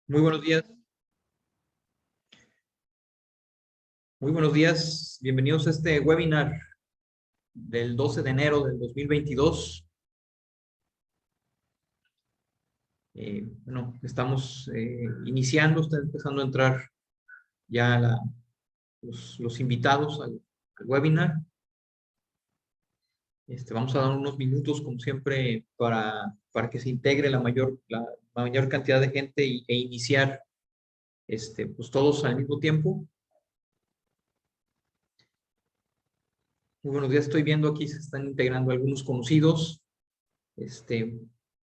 Muy buenos días, muy buenos días. Bienvenidos a este webinar del 12 de enero del 2022. Bueno, estamos iniciando, está empezando a entrar ya los invitados al webinar. Vamos a dar unos minutos, como siempre, para que se integre la mayor cantidad de gente e iniciar pues todos al mismo tiempo. Muy buenos días, estoy viendo aquí se están integrando algunos conocidos.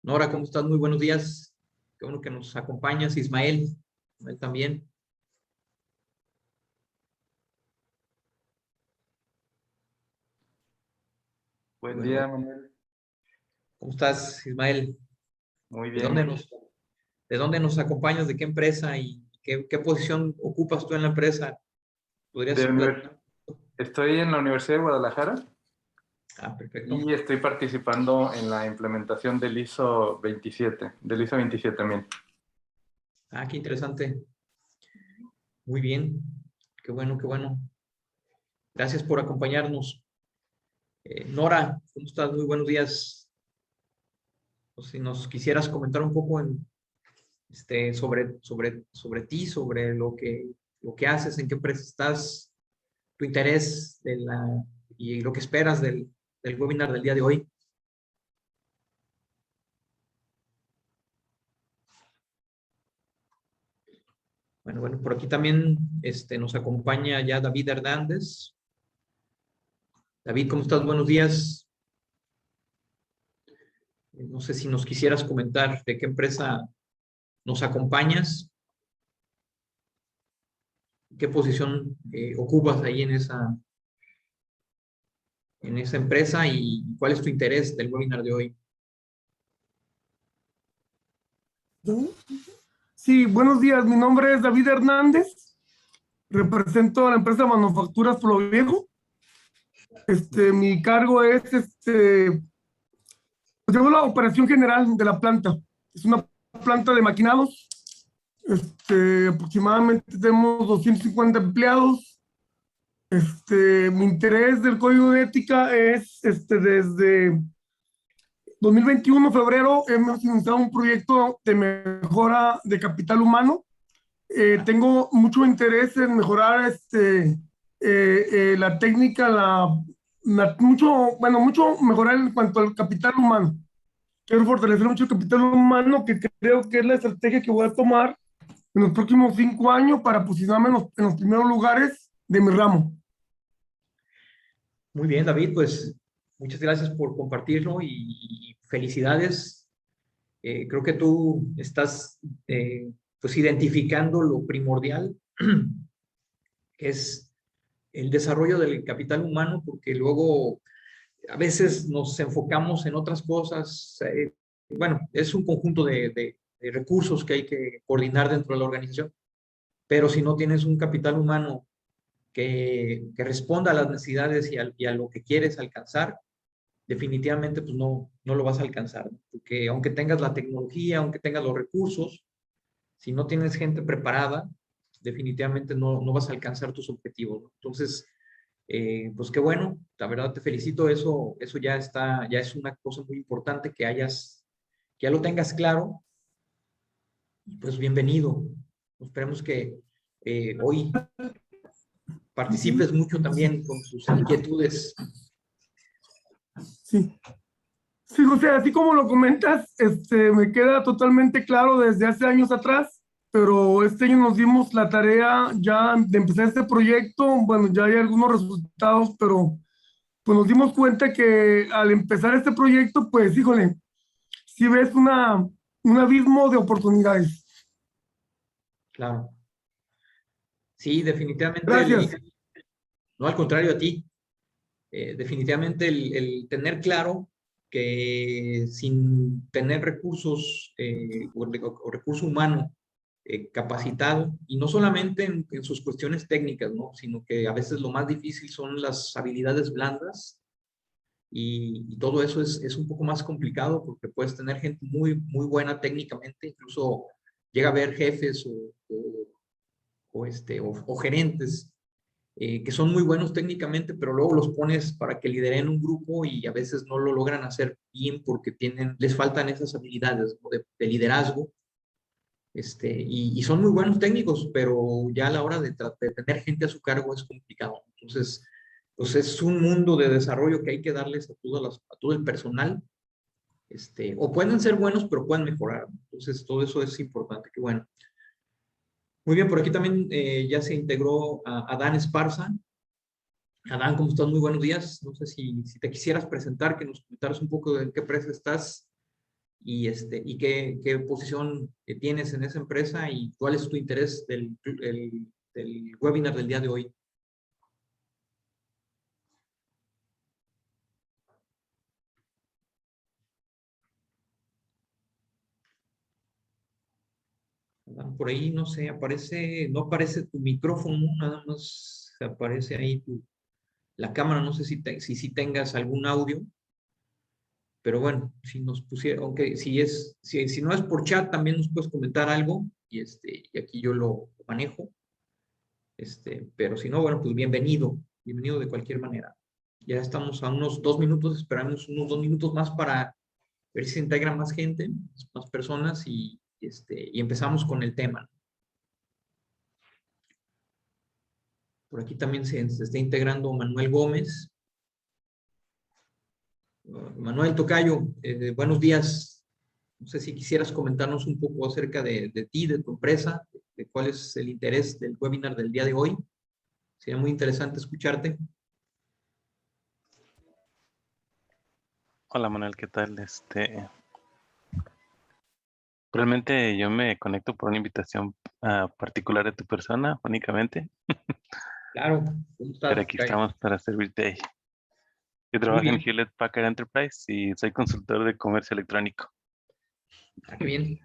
Nora, ¿cómo estás? Muy buenos días. Qué bueno que nos acompañas. Ismael también. Buen Bueno, día, Manuel. ¿cómo estás, Ismael? Muy ¿De bien. dónde nos acompañas? ¿De qué empresa? ¿Y qué posición ocupas tú en la empresa? ¿Podrías De platicar? Estoy en la Universidad de Guadalajara Ah, perfecto. y estoy participando en la implementación del ISO 27, del ISO 27000. Ah, qué interesante. Muy bien. Qué bueno, qué bueno. Gracias por acompañarnos. Nora, ¿cómo estás? Muy buenos días. Pues, si nos quisieras comentar un poco sobre ti, sobre lo que haces, en qué empresa estás, tu interés y lo que esperas del webinar del día de hoy. Bueno, por aquí también nos acompaña ya David Hernández. David, ¿cómo estás? Buenos días. No sé si nos quisieras comentar de qué empresa nos acompañas, qué posición ocupas ahí en esa empresa y cuál es tu interés del webinar de hoy. Sí, buenos días. Mi nombre es David Hernández. Represento a la empresa Manufacturas Pueblo Viejo. Mi cargo es, pues llevo la operación general de la planta. Es una planta de maquinados. Aproximadamente tenemos 250 empleados. Mi interés del código de ética es, desde 2021, febrero, hemos iniciado un proyecto de mejora de capital humano. Tengo mucho interés en mejorar la técnica, mucho mejorar en cuanto al capital humano. Quiero fortalecer mucho el capital humano, que creo que es la estrategia que voy a tomar en los próximos 5 años para posicionarme en los primeros lugares de mi ramo. Muy bien, David, pues muchas gracias por compartirlo y felicidades. Creo que tú estás pues identificando lo primordial, que es el desarrollo del capital humano, porque luego a veces nos enfocamos en otras cosas. Bueno, es un conjunto de recursos que hay que coordinar dentro de la organización, pero si no tienes un capital humano que responda a las necesidades y a lo que quieres alcanzar, definitivamente pues no lo vas a alcanzar, ¿no? Porque aunque tengas la tecnología, aunque tengas los recursos, si no tienes gente preparada, definitivamente no vas a alcanzar tus objetivos, ¿no? Entonces, pues qué bueno, la verdad te felicito, eso ya es una cosa muy importante que ya lo tengas claro, y pues bienvenido. Esperemos que hoy participes mucho también con tus inquietudes. Sí. Sí, José, así como lo comentas, me queda totalmente claro desde hace años atrás, pero este año nos dimos la tarea ya de empezar este proyecto. Bueno, ya hay algunos resultados, pero pues nos dimos cuenta que al empezar este proyecto, pues híjole, sí ves un abismo de oportunidades. Claro. Sí, definitivamente, Gracias. no, al contrario a ti. Definitivamente el tener claro que sin tener recursos o recurso humano capacitado, y no solamente en sus cuestiones técnicas, ¿no? Sino que a veces lo más difícil son las habilidades blandas, y todo eso es un poco más complicado porque puedes tener gente muy, muy buena técnicamente, incluso llega a haber jefes o gerentes que son muy buenos técnicamente, pero luego los pones para que lideren un grupo y a veces no lo logran hacer bien porque les faltan esas habilidades, ¿no? de liderazgo. Y son muy buenos técnicos, pero ya a la hora de tener gente a su cargo es complicado. Entonces, pues es un mundo de desarrollo que hay que darles a todo el personal. O pueden ser buenos, pero pueden mejorar. Entonces, todo eso es importante. Qué bueno. Muy bien, por aquí también ya se integró a Adán Esparza. Adán, ¿cómo estás? Muy buenos días. No sé si te quisieras presentar, que nos comentaras un poco de en qué empresa estás y qué posición tienes en esa empresa y cuál es tu interés del webinar del día de hoy. Por ahí, no sé, no aparece tu micrófono, nada más aparece ahí la cámara, no sé si tengas algún audio, pero bueno, si nos pusiera, aunque si no es por chat, también nos puedes comentar algo y aquí yo lo manejo, pero si no, bueno, pues bienvenido de cualquier manera. Ya estamos a unos 2 minutos, esperamos unos 2 minutos más para ver si se integra más gente, más personas y empezamos con el tema. Por aquí también se está integrando Manuel Gómez. Manuel Tocayo, buenos días. No sé si quisieras comentarnos un poco acerca de ti, de tu empresa, de cuál es el interés del webinar del día de hoy. Sería muy interesante escucharte. Hola Manuel, ¿qué tal? Realmente yo me conecto por una invitación particular de tu persona, únicamente, Claro, ¿cómo estás, pero aquí Tocayo? estamos para servirte. Yo Muy trabajo en bien, Hewlett Packard Enterprise y soy consultor de comercio electrónico. qué bien,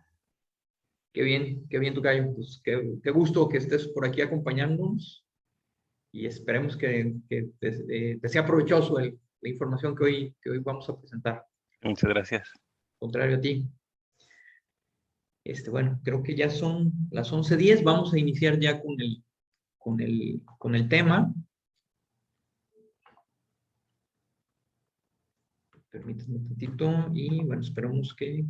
qué bien, Tocayo. Pues qué gusto que estés por aquí acompañándonos y esperemos que te sea provechoso la información que hoy vamos a presentar. Muchas gracias. Contrario a ti. Bueno, creo que ya son las 11:10. Vamos a iniciar ya con el tema. Permítanme un tantito y bueno, esperamos que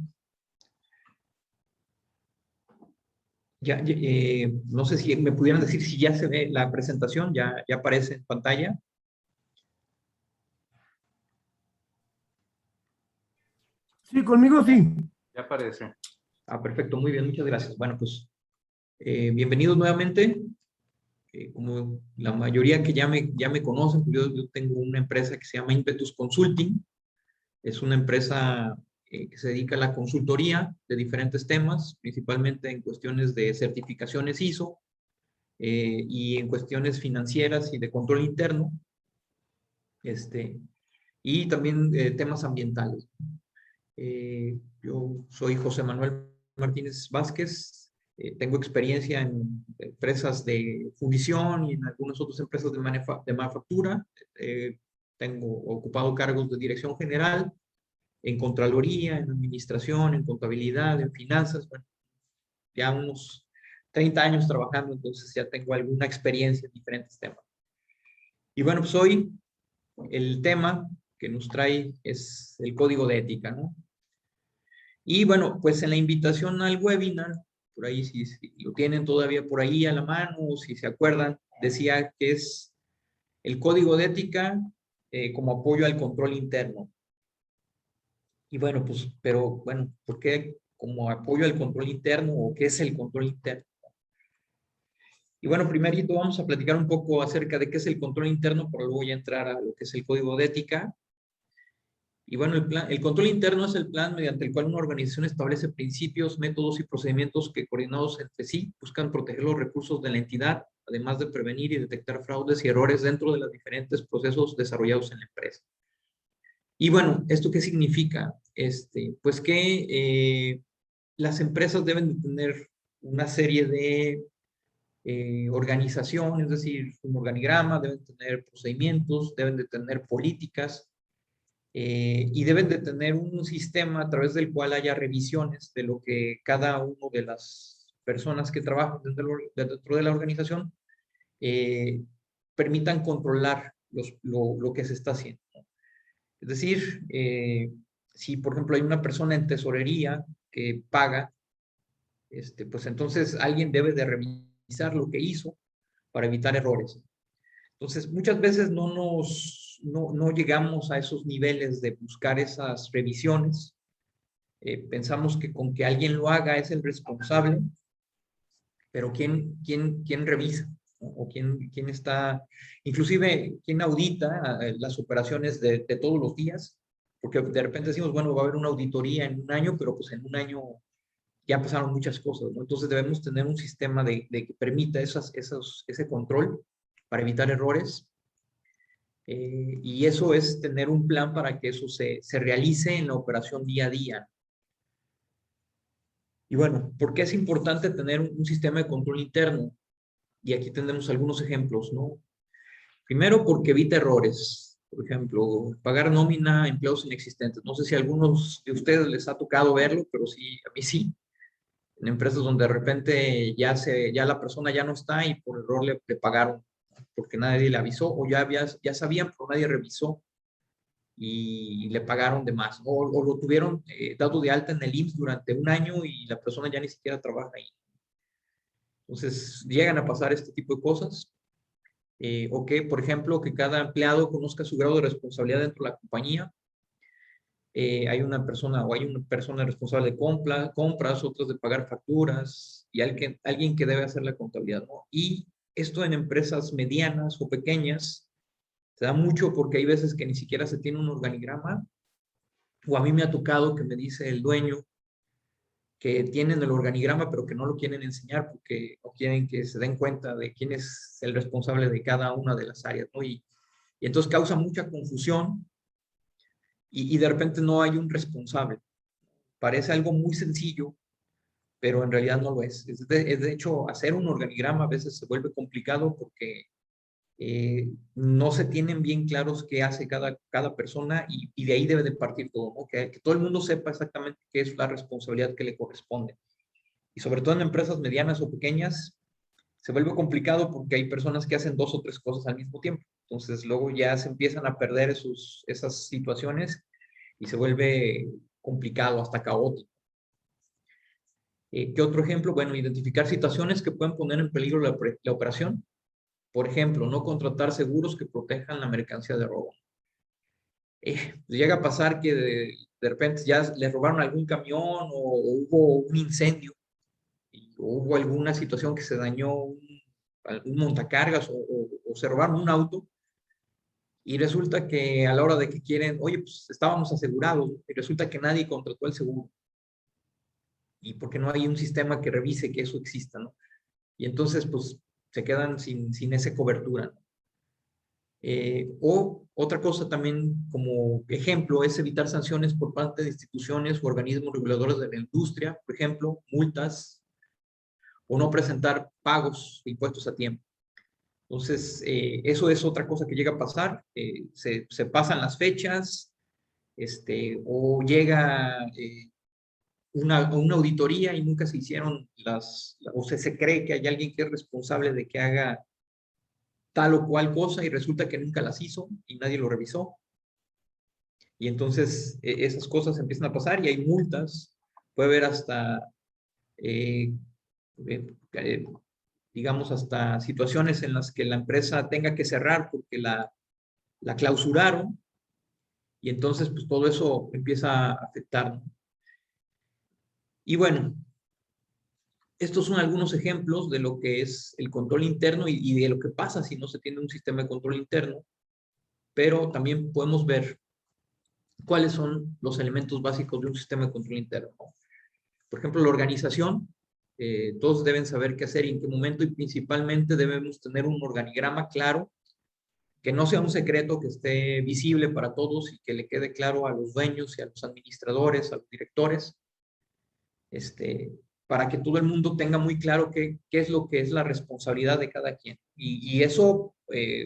no sé si me pudieran decir si ya se ve la presentación, ya aparece en pantalla. Sí, conmigo sí. Ya aparece. Perfecto, muy bien, muchas gracias. Bueno, pues bienvenidos nuevamente. Como la mayoría que ya me conocen, pues yo tengo una empresa que se llama Impetus Consulting. Es una empresa que se dedica a la consultoría de diferentes temas, principalmente en cuestiones de certificaciones ISO y en cuestiones financieras y de control interno, y también temas ambientales. Yo soy José Manuel Martínez Vázquez, tengo experiencia en empresas de fundición y en algunas otras empresas de manufactura. Tengo ocupado cargos de dirección general en Contraloría, en Administración, en Contabilidad, en Finanzas. Bueno, ya unos 30 años trabajando, entonces ya tengo alguna experiencia en diferentes temas. Y bueno, pues hoy el tema que nos trae es el código de ética, ¿no? Y bueno, pues en la invitación al webinar, por ahí si lo tienen todavía por ahí a la mano o si se acuerdan, decía que es el código de ética como apoyo al control interno. Y bueno, pues, pero bueno, ¿por qué como apoyo al control interno o qué es el control interno? Y bueno, primerito vamos a platicar un poco acerca de qué es el control interno, para luego ya entrar a lo que es el código de ética. Y bueno, el control interno es el plan mediante el cual una organización establece principios, métodos y procedimientos que coordinados entre sí buscan proteger los recursos de la entidad, además de prevenir y detectar fraudes y errores dentro de los diferentes procesos desarrollados en la empresa. Y bueno, ¿esto qué significa? Pues que las empresas deben de tener una serie de organización, es decir, un organigrama, deben tener procedimientos, deben de tener políticas y deben de tener un sistema a través del cual haya revisiones de lo que cada uno de las personas que trabajan dentro de la organización permitan controlar lo que se está haciendo. Es decir, si por ejemplo hay una persona en tesorería que paga, pues entonces alguien debe de revisar lo que hizo para evitar errores. Entonces, muchas veces no llegamos a esos niveles de buscar esas revisiones. Pensamos que con que alguien lo haga es el responsable, pero ¿quién revisa? ¿No? ¿O quién está, inclusive, quién audita las operaciones de todos los días? Porque de repente decimos, bueno, va a haber una auditoría en un año, pero pues en un año ya pasaron muchas cosas, ¿no? Entonces debemos tener un sistema de que permita ese control para evitar errores. Y eso es tener un plan para que eso se realice en la operación día a día. Y bueno, ¿por qué es importante tener un sistema de control interno? Y aquí tenemos algunos ejemplos, ¿no? Primero, porque evita errores. Por ejemplo, pagar nómina a empleados inexistentes. No sé si a algunos de ustedes les ha tocado verlo, pero sí, a mí sí. En empresas donde de repente ya la persona ya no está y por error le pagaron porque nadie le avisó, o ya sabían, pero nadie revisó y le pagaron de más, o lo tuvieron dado de alta en el IMSS durante un año y la persona ya ni siquiera trabaja ahí. Entonces, llegan a pasar este tipo de cosas. O que, por ejemplo, que cada empleado conozca su grado de responsabilidad dentro de la compañía. Hay una persona responsable de compras, otras de pagar facturas y alguien que debe hacer la contabilidad, ¿no? Y esto en empresas medianas o pequeñas se da mucho porque hay veces que ni siquiera se tiene un organigrama, o a mí me ha tocado que me dice el dueño que tienen el organigrama pero que no lo quieren enseñar porque no quieren que se den cuenta de quién es el responsable de cada una de las áreas, ¿no? Y entonces causa mucha confusión y de repente no hay un responsable. Parece algo muy sencillo, pero en realidad no lo es. De hecho, hacer un organigrama a veces se vuelve complicado porque no se tienen bien claros qué hace cada persona y de ahí debe de partir todo, ¿no? Que todo el mundo sepa exactamente qué es la responsabilidad que le corresponde. Y sobre todo en empresas medianas o pequeñas, se vuelve complicado porque hay personas que hacen 2 o 3 cosas al mismo tiempo. Entonces luego ya se empiezan a perder esas situaciones y se vuelve complicado, hasta caótico. ¿Qué otro ejemplo? Bueno, identificar situaciones que pueden poner en peligro la operación. Por ejemplo, no contratar seguros que protejan la mercancía de robo. Llega a pasar que de repente ya les robaron algún camión o hubo un incendio o hubo alguna situación que se dañó algún montacargas o se robaron un auto y resulta que a la hora de que quieren, oye, pues estábamos asegurados y resulta que nadie contrató el seguro. Y porque no hay un sistema que revise que eso exista, ¿no? Y entonces, pues, se quedan sin esa cobertura, ¿no? O otra cosa también como ejemplo es evitar sanciones por parte de instituciones o organismos reguladores de la industria, por ejemplo, multas o no presentar pagos de impuestos a tiempo. Entonces, eso es otra cosa que llega a pasar, se pasan las fechas, o llega una auditoría y nunca se hicieron o se cree que hay alguien que es responsable de que haga tal o cual cosa y resulta que nunca las hizo y nadie lo revisó. Y entonces esas cosas empiezan a pasar y hay multas, puede haber hasta, digamos, hasta situaciones en las que la empresa tenga que cerrar porque la clausuraron y entonces pues todo eso empieza a afectar, ¿no? Y bueno, estos son algunos ejemplos de lo que es el control interno y de lo que pasa si no se tiene un sistema de control interno, pero también podemos ver cuáles son los elementos básicos de un sistema de control interno, ¿no? Por ejemplo, la organización, todos deben saber qué hacer y en qué momento y principalmente debemos tener un organigrama claro, que no sea un secreto, que esté visible para todos y que le quede claro a los dueños y a los administradores, a los directores, para que todo el mundo tenga muy claro qué es lo que es la responsabilidad de cada quien. Y eso,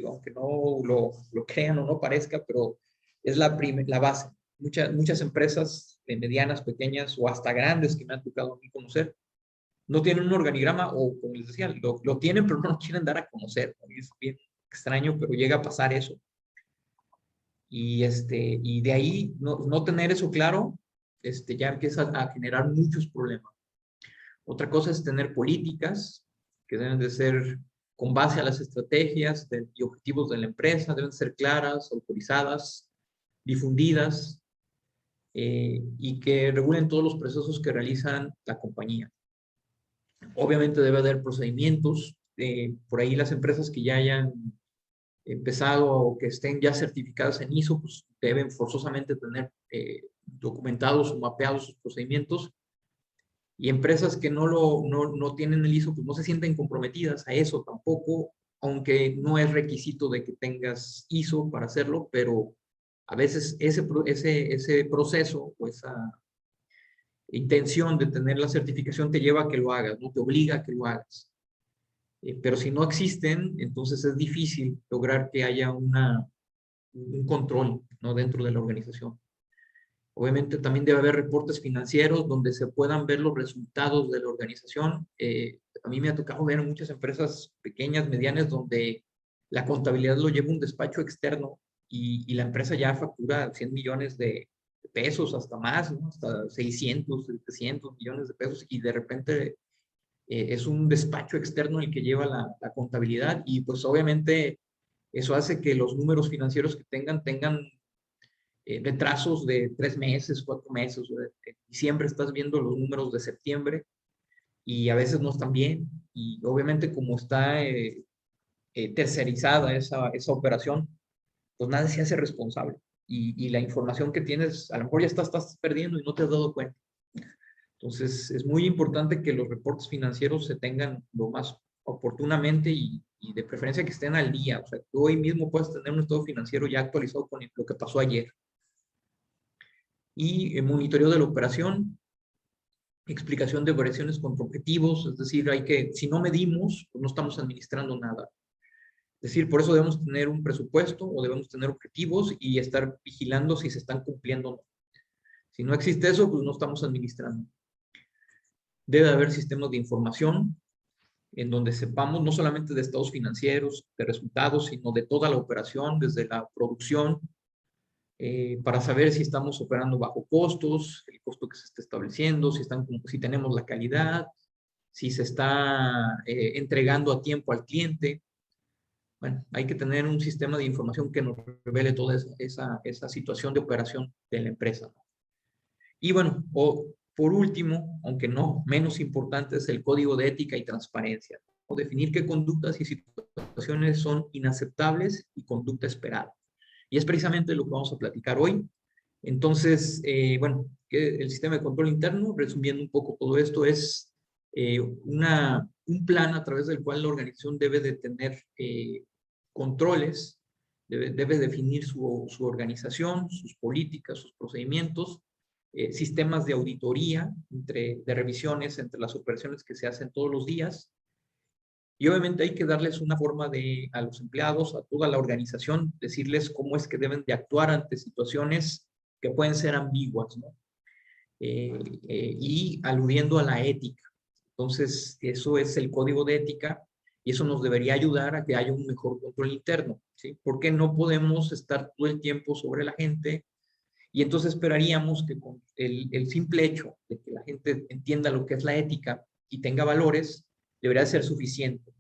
aunque no lo crean o no parezca, pero es la base. Muchas empresas medianas, pequeñas o hasta grandes que me han tocado a mí conocer, no tienen un organigrama o, como les decía, lo tienen, pero no lo quieren dar a conocer. Es bien extraño, pero llega a pasar eso. Y de ahí, no tener eso claro, ya empieza a generar muchos problemas. Otra cosa es tener políticas que deben de ser con base a las estrategias y objetivos de la empresa, deben ser claras, autorizadas, difundidas, y que regulen todos los procesos que realizan la compañía. Obviamente debe haber procedimientos, por ahí las empresas que ya hayan empezado o que estén ya certificadas en ISO, pues deben forzosamente tener documentados o mapeados sus procedimientos, y empresas que no tienen el ISO, pues no se sienten comprometidas a eso tampoco, aunque no es requisito de que tengas ISO para hacerlo, pero a veces ese proceso o esa intención de tener la certificación te lleva a que lo hagas, no te obliga a que lo hagas. Pero si no existen, entonces es difícil lograr que haya un control, ¿no?, dentro de la organización. Obviamente también debe haber reportes financieros donde se puedan ver los resultados de la organización. A mí me ha tocado ver en muchas empresas pequeñas, medianas, donde la contabilidad lo lleva un despacho externo y la empresa ya factura 100 millones de pesos, hasta más, ¿no?, hasta 600, 700 millones de pesos, y de repente es un despacho externo el que lleva la contabilidad, y pues obviamente eso hace que los números financieros que tengan retrasos de 3 meses, 4 meses. En diciembre estás viendo los números de septiembre y a veces no están bien, y obviamente como está tercerizada esa operación, pues nadie se hace responsable, y la información que tienes a lo mejor ya estás perdiendo y no te has dado cuenta. Entonces es muy importante que los reportes financieros se tengan lo más oportunamente y de preferencia que estén al día. O sea, tú hoy mismo puedes tener un estado financiero ya actualizado con lo que pasó ayer. Y monitoreo de la operación, explicación de operaciones contra objetivos, es decir, si no medimos, pues no estamos administrando nada. Es decir, por eso debemos tener un presupuesto o debemos tener objetivos y estar vigilando si se están cumpliendo o no. Si no existe eso, pues no estamos administrando. Debe haber sistemas de información en donde sepamos no solamente de estados financieros, de resultados, sino de toda la operación, desde la producción, para saber si estamos operando bajo costos, el costo que se está estableciendo, si tenemos la calidad, si se está entregando a tiempo al cliente. Bueno, hay que tener un sistema de información que nos revele toda esa situación de operación de la empresa. Y bueno, por último, aunque no menos importante, es el código de ética y transparencia, o definir qué conductas y situaciones son inaceptables y conducta esperada. Y es precisamente lo que vamos a platicar hoy. Entonces, bueno, el sistema de control interno, resumiendo un poco todo esto, es un plan a través del cual la organización debe de tener controles, debe definir su organización, sus políticas, sus procedimientos, sistemas de auditoría, de revisiones entre las operaciones que se hacen todos los días. Y obviamente hay que darles una forma a los empleados, a toda la organización, decirles cómo es que deben de actuar ante situaciones que pueden ser ambiguas, ¿no? Y aludiendo a la ética. Entonces, eso es el código de ética y eso nos debería ayudar a que haya un mejor control interno, ¿sí? Porque no podemos estar todo el tiempo sobre la gente, y entonces esperaríamos que con el simple hecho de que la gente entienda lo que es la ética y tenga valores, debería ser suficiente.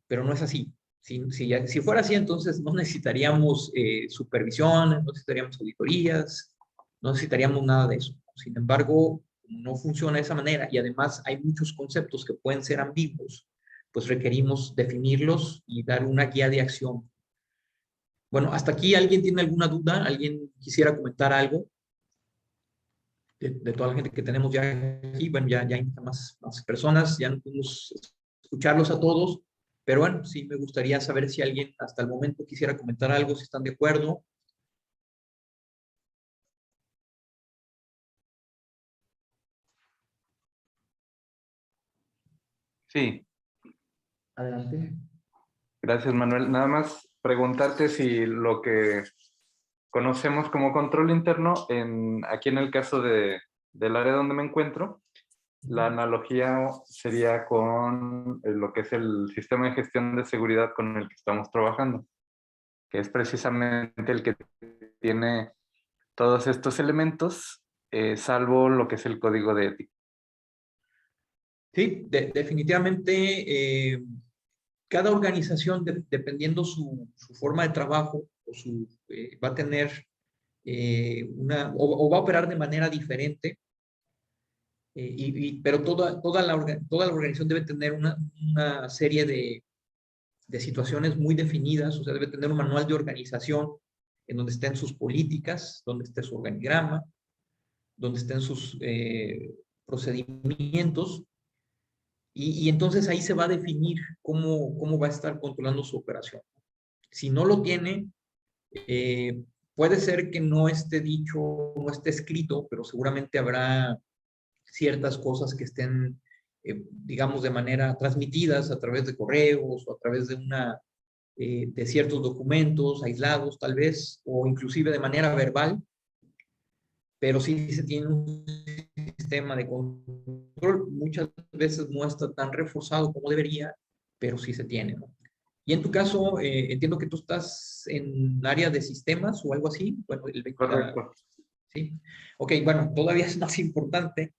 Pero no es así. Si fuera así, entonces no necesitaríamos supervisión, no necesitaríamos auditorías, no necesitaríamos nada de eso. Sin embargo, no funciona de esa manera y además hay muchos conceptos que pueden ser ambiguos, pues requerimos definirlos y dar una guía de acción. Bueno, hasta aquí, ¿alguien tiene alguna duda? ¿Alguien quisiera comentar algo? De toda la gente que tenemos ya aquí, bueno, ya hay más personas, ya no podemos escucharlos a todos, pero bueno, sí me gustaría saber si alguien hasta el momento quisiera comentar algo, si están de acuerdo. Sí, Adelante. gracias Manuel. Nada más preguntarte si lo que conocemos como control interno, aquí en el caso del área donde me encuentro, La analogía sería con lo que es el sistema de gestión de seguridad con el que estamos trabajando, que es precisamente el que tiene todos estos elementos, salvo lo que es el código de ética. Sí, definitivamente cada organización, dependiendo su forma de trabajo, va a tener o va a operar de manera diferente, pero toda la organización debe tener una serie de situaciones muy definidas, o sea, debe tener un manual de organización en donde estén sus políticas, donde esté su organigrama, donde estén sus procedimientos, y entonces ahí se va a definir cómo va a estar controlando su operación. Si no lo tiene, puede ser que no esté dicho, no esté escrito, pero seguramente habrá ciertas cosas que estén, digamos, de manera transmitidas a través de correos o a través de ciertos documentos aislados, tal vez, o inclusive de manera verbal, pero sí se tiene un sistema de control. Muchas veces no está tan reforzado como debería, pero sí se tiene, ¿no? Y en tu caso, entiendo que tú estás en área de sistemas o algo así. Bueno, Correcto. sí. Ok, bueno, todavía es más importante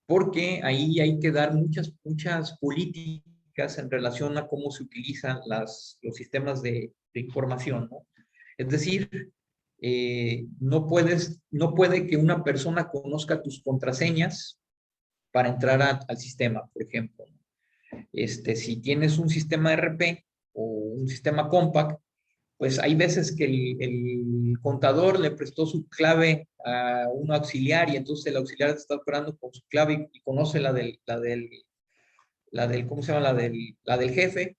porque ahí hay que dar muchas políticas en relación a cómo se utilizan los sistemas de información, ¿no? Es decir, no puede que una persona conozca tus contraseñas para entrar al sistema, por ejemplo. Si tienes un sistema RP o un sistema compact, pues hay veces que el contador le prestó su clave a un auxiliar y entonces el auxiliar está operando con su clave y conoce ¿cómo se llama? La del jefe,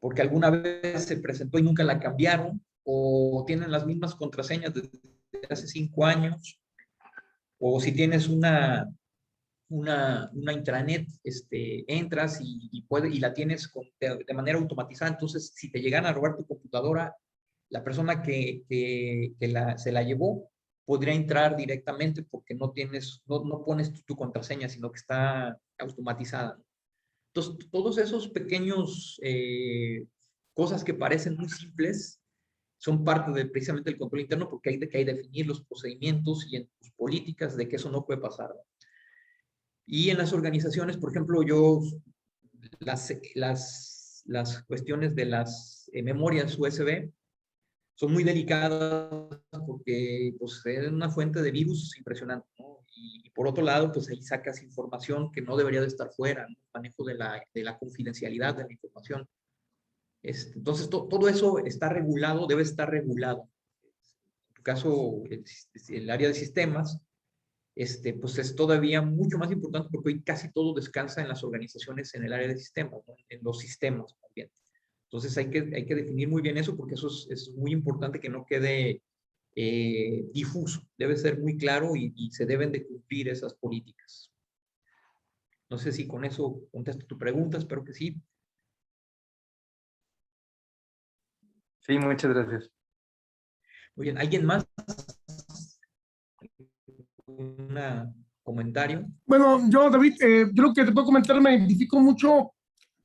porque alguna vez se presentó y nunca la cambiaron, o tienen las mismas contraseñas desde hace 5 años, o si tienes una intranet, entras y la tienes de manera automatizada. Entonces, si te llegan a robar tu computadora, la persona que se la llevó podría entrar directamente porque no pones tu contraseña, sino que está automatizada. Entonces, todos esos pequeños cosas que parecen muy simples son parte precisamente del control interno, porque hay que definir los procedimientos y en tus políticas de que eso no puede pasar, ¿no? Y en las organizaciones, por ejemplo, las cuestiones de las memorias USB son muy delicadas porque pues, es una fuente de virus impresionante, ¿no? Y por otro lado, pues ahí sacas información que no debería de estar fuera, ¿no? Manejo de la confidencialidad de la información. Entonces, todo eso está regulado, debe estar regulado. En tu caso, el área de sistemas, pues es todavía mucho más importante porque hoy casi todo descansa en las organizaciones en el área de sistemas, ¿no? En los sistemas también. Entonces hay que definir muy bien eso porque eso es muy importante que no quede difuso. Debe ser muy claro y se deben de cumplir esas políticas. No sé si con eso contesto tu pregunta, espero que sí. Sí, muchas gracias. Muy bien, ¿alguien más? ¿Un comentario? Bueno, yo, David, yo lo que te puedo comentar, me identifico mucho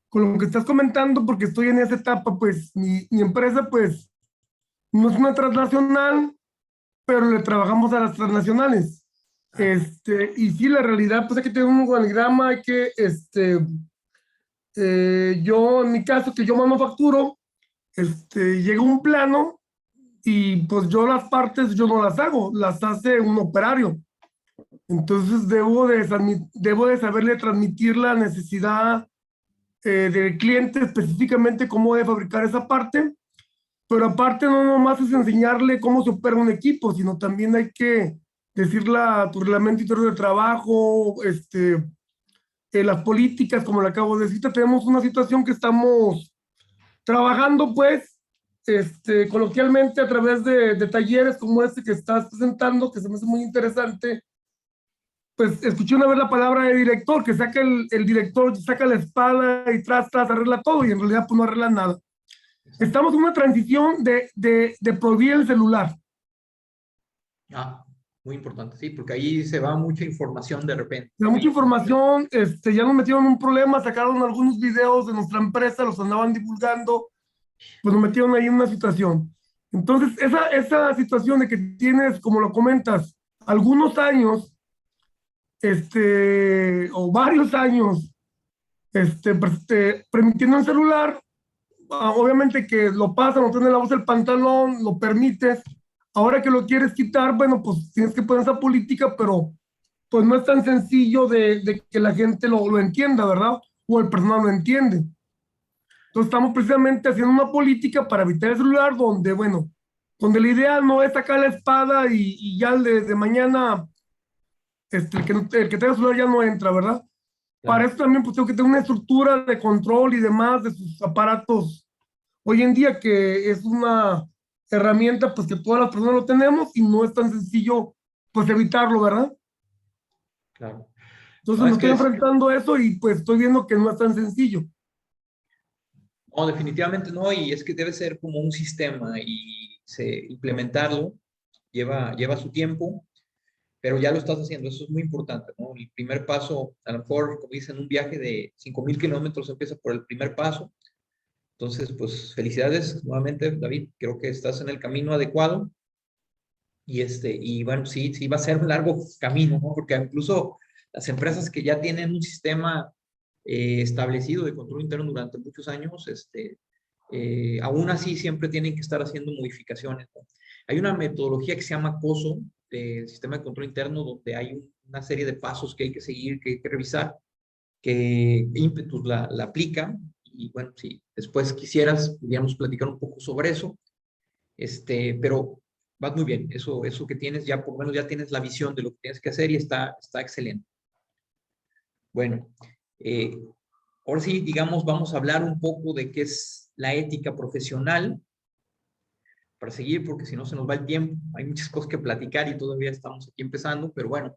con lo que estás comentando porque estoy en esa etapa. Pues mi empresa pues no es una transnacional, pero le trabajamos a las transnacionales. Y sí, la realidad pues hay que tener un organigrama, hay que, yo en mi caso que yo manufacturo, llega un plano y pues yo las partes yo no las hago, las hace un operario. Entonces debo de saberle transmitir la necesidad del cliente específicamente cómo debe fabricar esa parte, pero aparte no nomás es enseñarle cómo se opera un equipo, sino también hay que decirle a tu reglamento interno de trabajo, las políticas, como le acabo de decir. Tenemos una situación que estamos trabajando, pues, coloquialmente a través de talleres como este que estás presentando, que se me hace muy interesante. Pues escuché una vez la palabra de director, que saca el director, saca la espada y tras, arregla todo, y en realidad pues no arregla nada. Estamos en una transición de prohibir el celular. Muy importante, sí, porque ahí se va mucha información de repente. Da mucha información, ya nos metieron en un problema, sacaron algunos videos de nuestra empresa, los andaban divulgando, pues nos metieron ahí en una situación. Entonces, esa situación de que tienes, como lo comentas, algunos años, o varios años, permitiendo el celular, obviamente que lo pasan, no tiene la voz del pantalón, lo permites. Ahora que lo quieres quitar, bueno, pues tienes que poner esa política, pero pues no es tan sencillo de que la gente lo entienda, ¿verdad? O el personal lo entiende. Entonces estamos precisamente haciendo una política para evitar el celular donde, bueno, donde la idea no es sacar la espada y ya de mañana el que tenga celular ya no entra, ¿verdad? Para Claro. eso también pues tengo que tener una estructura de control y demás de sus aparatos. Hoy en día que es una herramienta pues que todas las personas lo tenemos y no es tan sencillo pues evitarlo, ¿verdad? Claro. Entonces No, me es estoy que es, enfrentando a eso y pues estoy viendo que no es tan sencillo. no, definitivamente no, y es que debe ser como un sistema y implementarlo lleva su tiempo, pero ya lo estás haciendo, eso es muy importante, ¿no? El primer paso, a lo mejor, como dicen, un viaje de 5,000 kilómetros empieza por el primer paso. Entonces, pues felicidades nuevamente, David, creo que estás en el camino adecuado y bueno, sí, sí va a ser un largo camino, ¿no? Porque incluso las empresas que ya tienen un sistema establecido de control interno durante muchos años, aún así siempre tienen que estar haciendo modificaciones, ¿no? Hay una metodología que se llama COSO, del sistema de control interno, donde hay una serie de pasos que hay que seguir, que hay que revisar, que Impetus la aplica, y bueno, si después quisieras, pudiéramos platicar un poco sobre eso, pero vas muy bien, eso que tienes, ya por lo menos ya tienes la visión de lo que tienes que hacer y está excelente. Bueno, eh, ahora sí, digamos, vamos a hablar un poco de qué es la ética profesional, para seguir, porque si no se nos va el tiempo, hay muchas cosas que platicar y todavía estamos aquí empezando, pero bueno,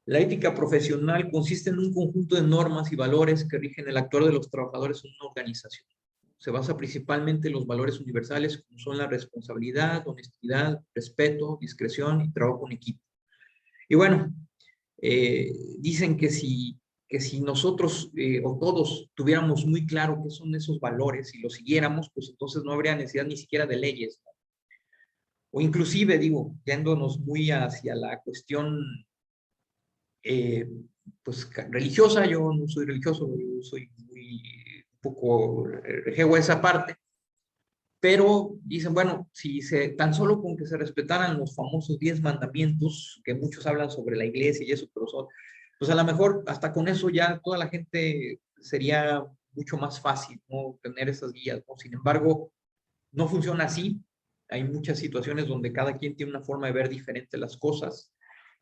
la ética profesional consiste en un conjunto de normas y valores que rigen el actuar de los trabajadores en una organización. Se basa principalmente en los valores universales como son la responsabilidad, honestidad, respeto, discreción y trabajo en equipo. Y bueno, dicen que si nosotros o todos tuviéramos muy claro qué son esos valores y los siguiéramos, pues entonces no habría necesidad ni siquiera de leyes, ¿no? O inclusive, digo, yéndonos muy hacia la cuestión eh, pues religiosa, yo no soy religioso, yo soy muy un poco rejego esa parte, pero dicen, bueno, si tan solo con que se respetaran los famosos 10 mandamientos, que muchos hablan sobre la iglesia y eso, pero pues a lo mejor hasta con eso ya toda la gente sería mucho más fácil, ¿no? Tener esas guías, ¿no? Sin embargo, no funciona así. Hay muchas situaciones donde cada quien tiene una forma de ver diferente las cosas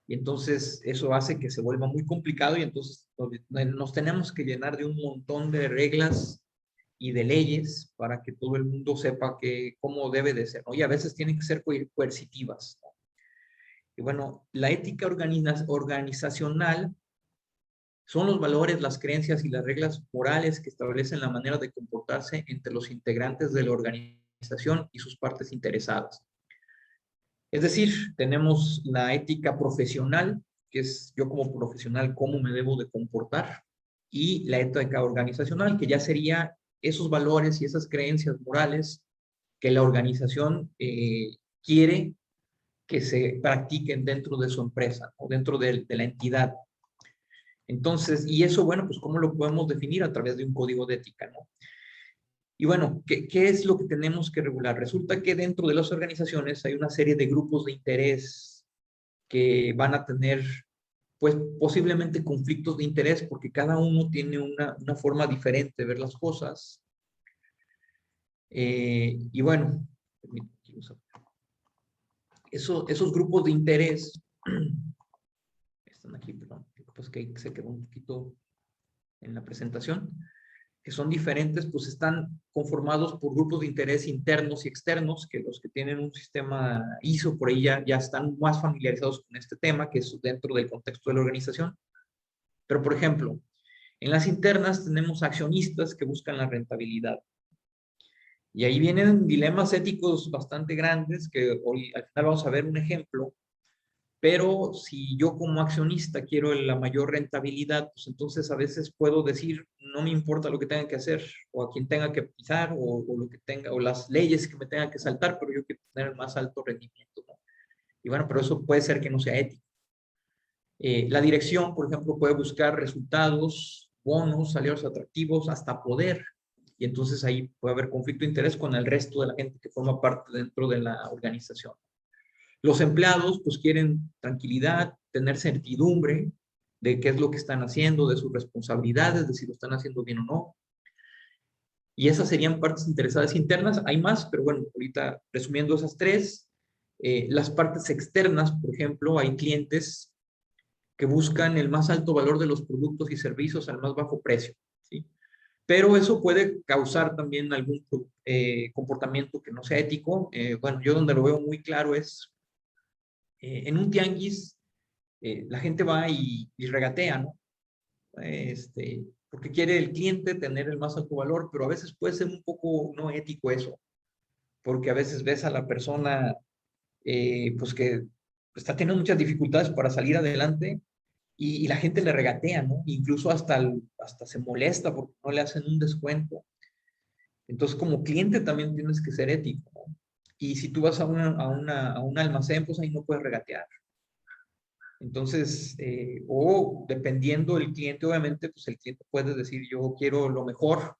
y entonces eso hace que se vuelva muy complicado y entonces nos tenemos que llenar de un montón de reglas y de leyes para que todo el mundo sepa cómo debe de ser, ¿no? Y a veces tienen que ser coercitivas, ¿no? Y bueno, la ética organizacional son los valores, las creencias y las reglas morales que establecen la manera de comportarse entre los integrantes de la organización y sus partes interesadas. Es decir, tenemos la ética profesional, que es yo como profesional cómo me debo de comportar, y la ética organizacional, que ya sería esos valores y esas creencias morales que la organización quiere que se practiquen dentro de su empresa o dentro de la entidad. Entonces, y eso, bueno, pues ¿cómo lo podemos definir? A través de un código de ética, ¿no? Y bueno, ¿qué es lo que tenemos que regular? Resulta que dentro de las organizaciones hay una serie de grupos de interés que van a tener, pues, posiblemente conflictos de interés porque cada uno tiene una forma diferente de ver las cosas. Y bueno, esos grupos de interés, están aquí, perdón, pues que se quedó un poquito en la presentación, que son diferentes, pues están conformados por grupos de interés internos y externos, que los que tienen un sistema ISO por ahí ya están más familiarizados con este tema, que es dentro del contexto de la organización. Pero, por ejemplo, en las internas tenemos accionistas que buscan la rentabilidad. Y ahí vienen dilemas éticos bastante grandes, que hoy al final vamos a ver un ejemplo, Pero si yo como accionista quiero la mayor rentabilidad, pues entonces a veces puedo decir, no me importa lo que tenga que hacer, o a quien tenga que pisar, o lo que tenga, o las leyes que me tenga que saltar, pero yo quiero tener el más alto rendimiento, ¿no? Y bueno, pero eso puede ser que no sea ético. La dirección, por ejemplo, puede buscar resultados, bonos, salarios atractivos, hasta poder. Y entonces ahí puede haber conflicto de interés con el resto de la gente que forma parte dentro de la organización. Los empleados pues quieren tranquilidad, tener certidumbre de qué es lo que están haciendo, de sus responsabilidades, de si lo están haciendo bien o no. Y esas serían partes interesadas internas. Hay más, pero bueno, ahorita resumiendo esas tres, las partes externas, por ejemplo, hay clientes que buscan el más alto valor de los productos y servicios al más bajo precio, ¿sí? Pero eso puede causar también algún comportamiento que no sea ético. Bueno, yo donde lo veo muy claro es en un tianguis, la gente va y regatea, ¿no? Porque quiere el cliente tener el más alto valor, pero a veces puede ser un poco no ético eso, porque a veces ves a la persona pues que está teniendo muchas dificultades para salir adelante y la gente le regatea, ¿no? Incluso hasta se molesta porque no le hacen un descuento. Entonces, como cliente también tienes que ser ético, ¿no? Y si tú vas a un almacén, pues ahí no puedes regatear. Entonces, o dependiendo del cliente, obviamente, pues el cliente puede decir, yo quiero lo mejor,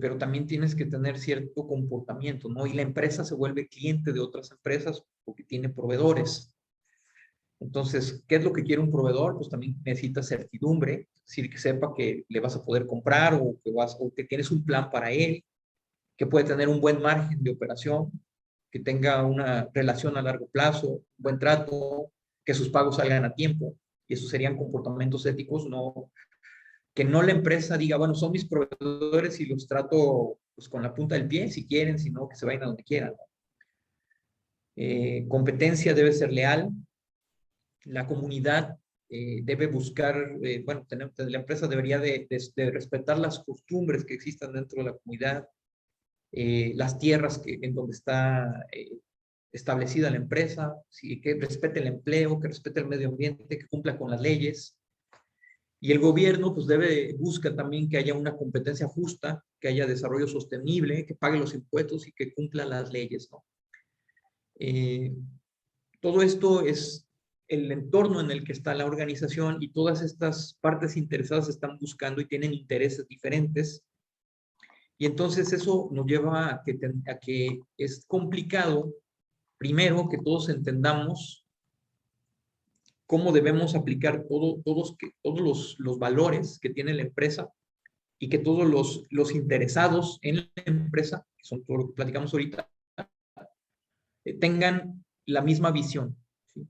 pero también tienes que tener cierto comportamiento, ¿no? Y la empresa se vuelve cliente de otras empresas porque tiene proveedores. Entonces, ¿qué es lo que quiere un proveedor? Pues también necesita certidumbre, es decir, que sepa que le vas a poder comprar o que tienes un plan para él, que puede tener un buen margen de operación, que tenga una relación a largo plazo, un buen trato, que sus pagos salgan a tiempo. Y esos serían comportamientos éticos, no, que no la empresa diga, bueno, son mis proveedores y los trato pues, con la punta del pie, si quieren, si no, que se vayan a donde quieran. Competencia debe ser leal. La comunidad debe buscar, bueno, la empresa debería de respetar las costumbres que existan dentro de la comunidad, las tierras en donde está establecida la empresa, ¿sí? Que respete el empleo, que respete el medio ambiente, que cumpla con las leyes. Y el gobierno pues busca también que haya una competencia justa, que haya desarrollo sostenible, que pague los impuestos y que cumpla las leyes, ¿no? Todo esto es el entorno en el que está la organización y todas estas partes interesadas están buscando y tienen intereses diferentes. Y entonces eso nos lleva a que es complicado, primero, que todos entendamos cómo debemos aplicar todos los valores que tiene la empresa y que todos los interesados en la empresa, que son todo lo que platicamos ahorita, tengan la misma visión, ¿sí?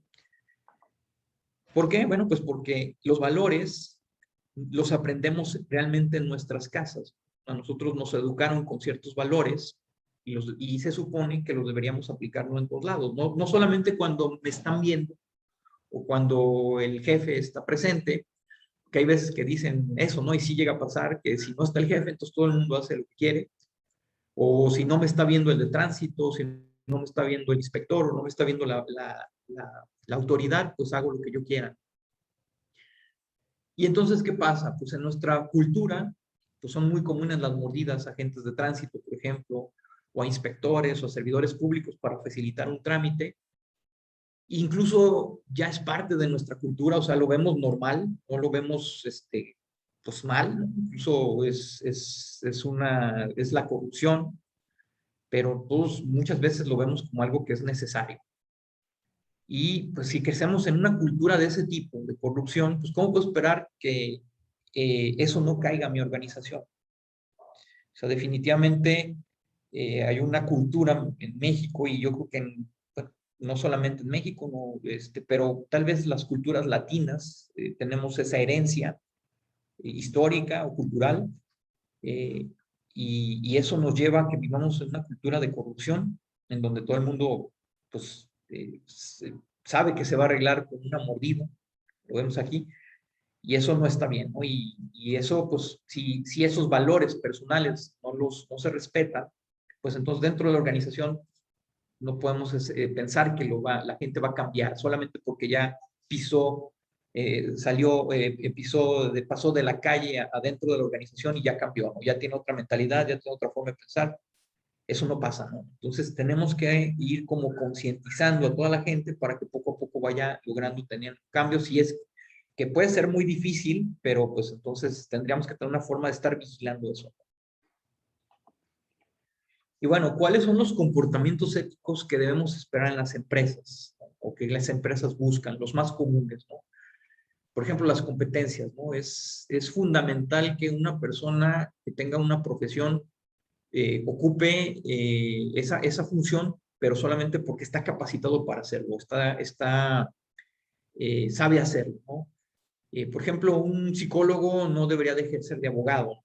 ¿Por qué? Bueno, pues porque los valores los aprendemos realmente en nuestras casas. A nosotros nos educaron con ciertos valores y se supone que los deberíamos aplicarlo en todos lados. No solamente cuando me están viendo o cuando el jefe está presente, que hay veces que dicen eso, ¿no? Y sí llega a pasar que si no está el jefe, entonces todo el mundo hace lo que quiere. O si no me está viendo el de tránsito, si no me está viendo el inspector o no me está viendo la autoridad, pues hago lo que yo quiera. Y entonces, ¿qué pasa? Pues en nuestra cultura, pues son muy comunes las mordidas a agentes de tránsito, por ejemplo, o a inspectores o a servidores públicos para facilitar un trámite. Incluso ya es parte de nuestra cultura, o sea, lo vemos normal, no lo vemos pues mal, ¿no? Incluso es la corrupción, pero todos muchas veces lo vemos como algo que es necesario. Y pues si crecemos en una cultura de ese tipo, de corrupción, pues ¿cómo puedo esperar que eso no caiga a mi organización? O sea, definitivamente hay una cultura en México y yo creo que bueno, no solamente en México, no, pero tal vez las culturas latinas tenemos esa herencia histórica o cultural y eso nos lleva a que vivamos en una cultura de corrupción en donde todo el mundo pues sabe que se va a arreglar con una mordida, lo vemos aquí, y eso no está bien, ¿no? Y eso, pues, si esos valores personales no se respetan, pues entonces dentro de la organización No podemos pensar que la gente va a cambiar solamente porque ya pisó, pasó de la calle adentro de la organización y ya cambió, ¿no? Ya tiene otra mentalidad, ya tiene otra forma de pensar. Eso no pasa, ¿no? Entonces tenemos que ir como concientizando a toda la gente para que poco a poco vaya logrando tener cambios, y es que puede ser muy difícil, pero pues entonces tendríamos que tener una forma de estar vigilando eso. Y bueno, ¿cuáles son los comportamientos éticos que debemos esperar en las empresas, ¿no? O que las empresas buscan, los más comunes, ¿no? Por ejemplo, las competencias, ¿no? Es fundamental que una persona que tenga una profesión ocupe esa función, pero solamente porque está capacitado para hacerlo, sabe hacerlo, ¿no? Por ejemplo, un psicólogo no debería de ejercer de abogado,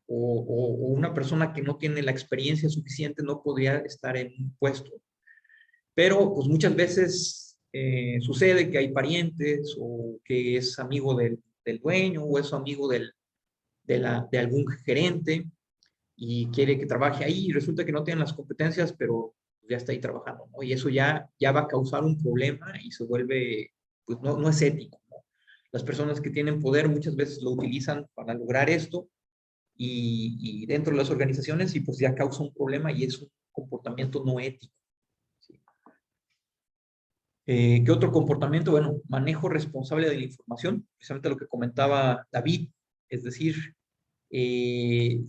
o una persona que no tiene la experiencia suficiente no podría estar en un puesto. Pero pues muchas veces sucede que hay parientes o que es amigo del dueño o es amigo de algún gerente y quiere que trabaje ahí y resulta que no tienen las competencias, pero ya está ahí trabajando, ¿no? Y eso ya va a causar un problema y se vuelve, pues no es ético, ¿no? Las personas que tienen poder muchas veces lo utilizan para lograr esto y dentro de las organizaciones y pues ya causa un problema y es un comportamiento no ético. ¿Sí? ¿Qué otro comportamiento? Bueno, manejo responsable de la información, precisamente lo que comentaba David, es decir, si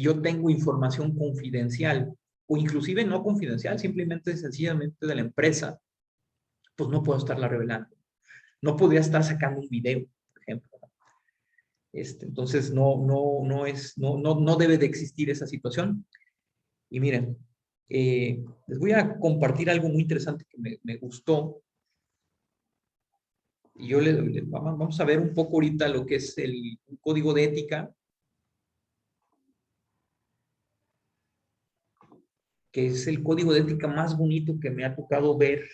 yo tengo información confidencial o inclusive no confidencial, simplemente sencillamente de la empresa, pues no puedo estarla revelando. No podría estar sacando un video, por ejemplo. Entonces no debe de existir esa situación. Y miren, les voy a compartir algo muy interesante que me gustó. Y vamos a ver un poco ahorita lo que es un código de ética, que es el código de ética más bonito que me ha tocado ver.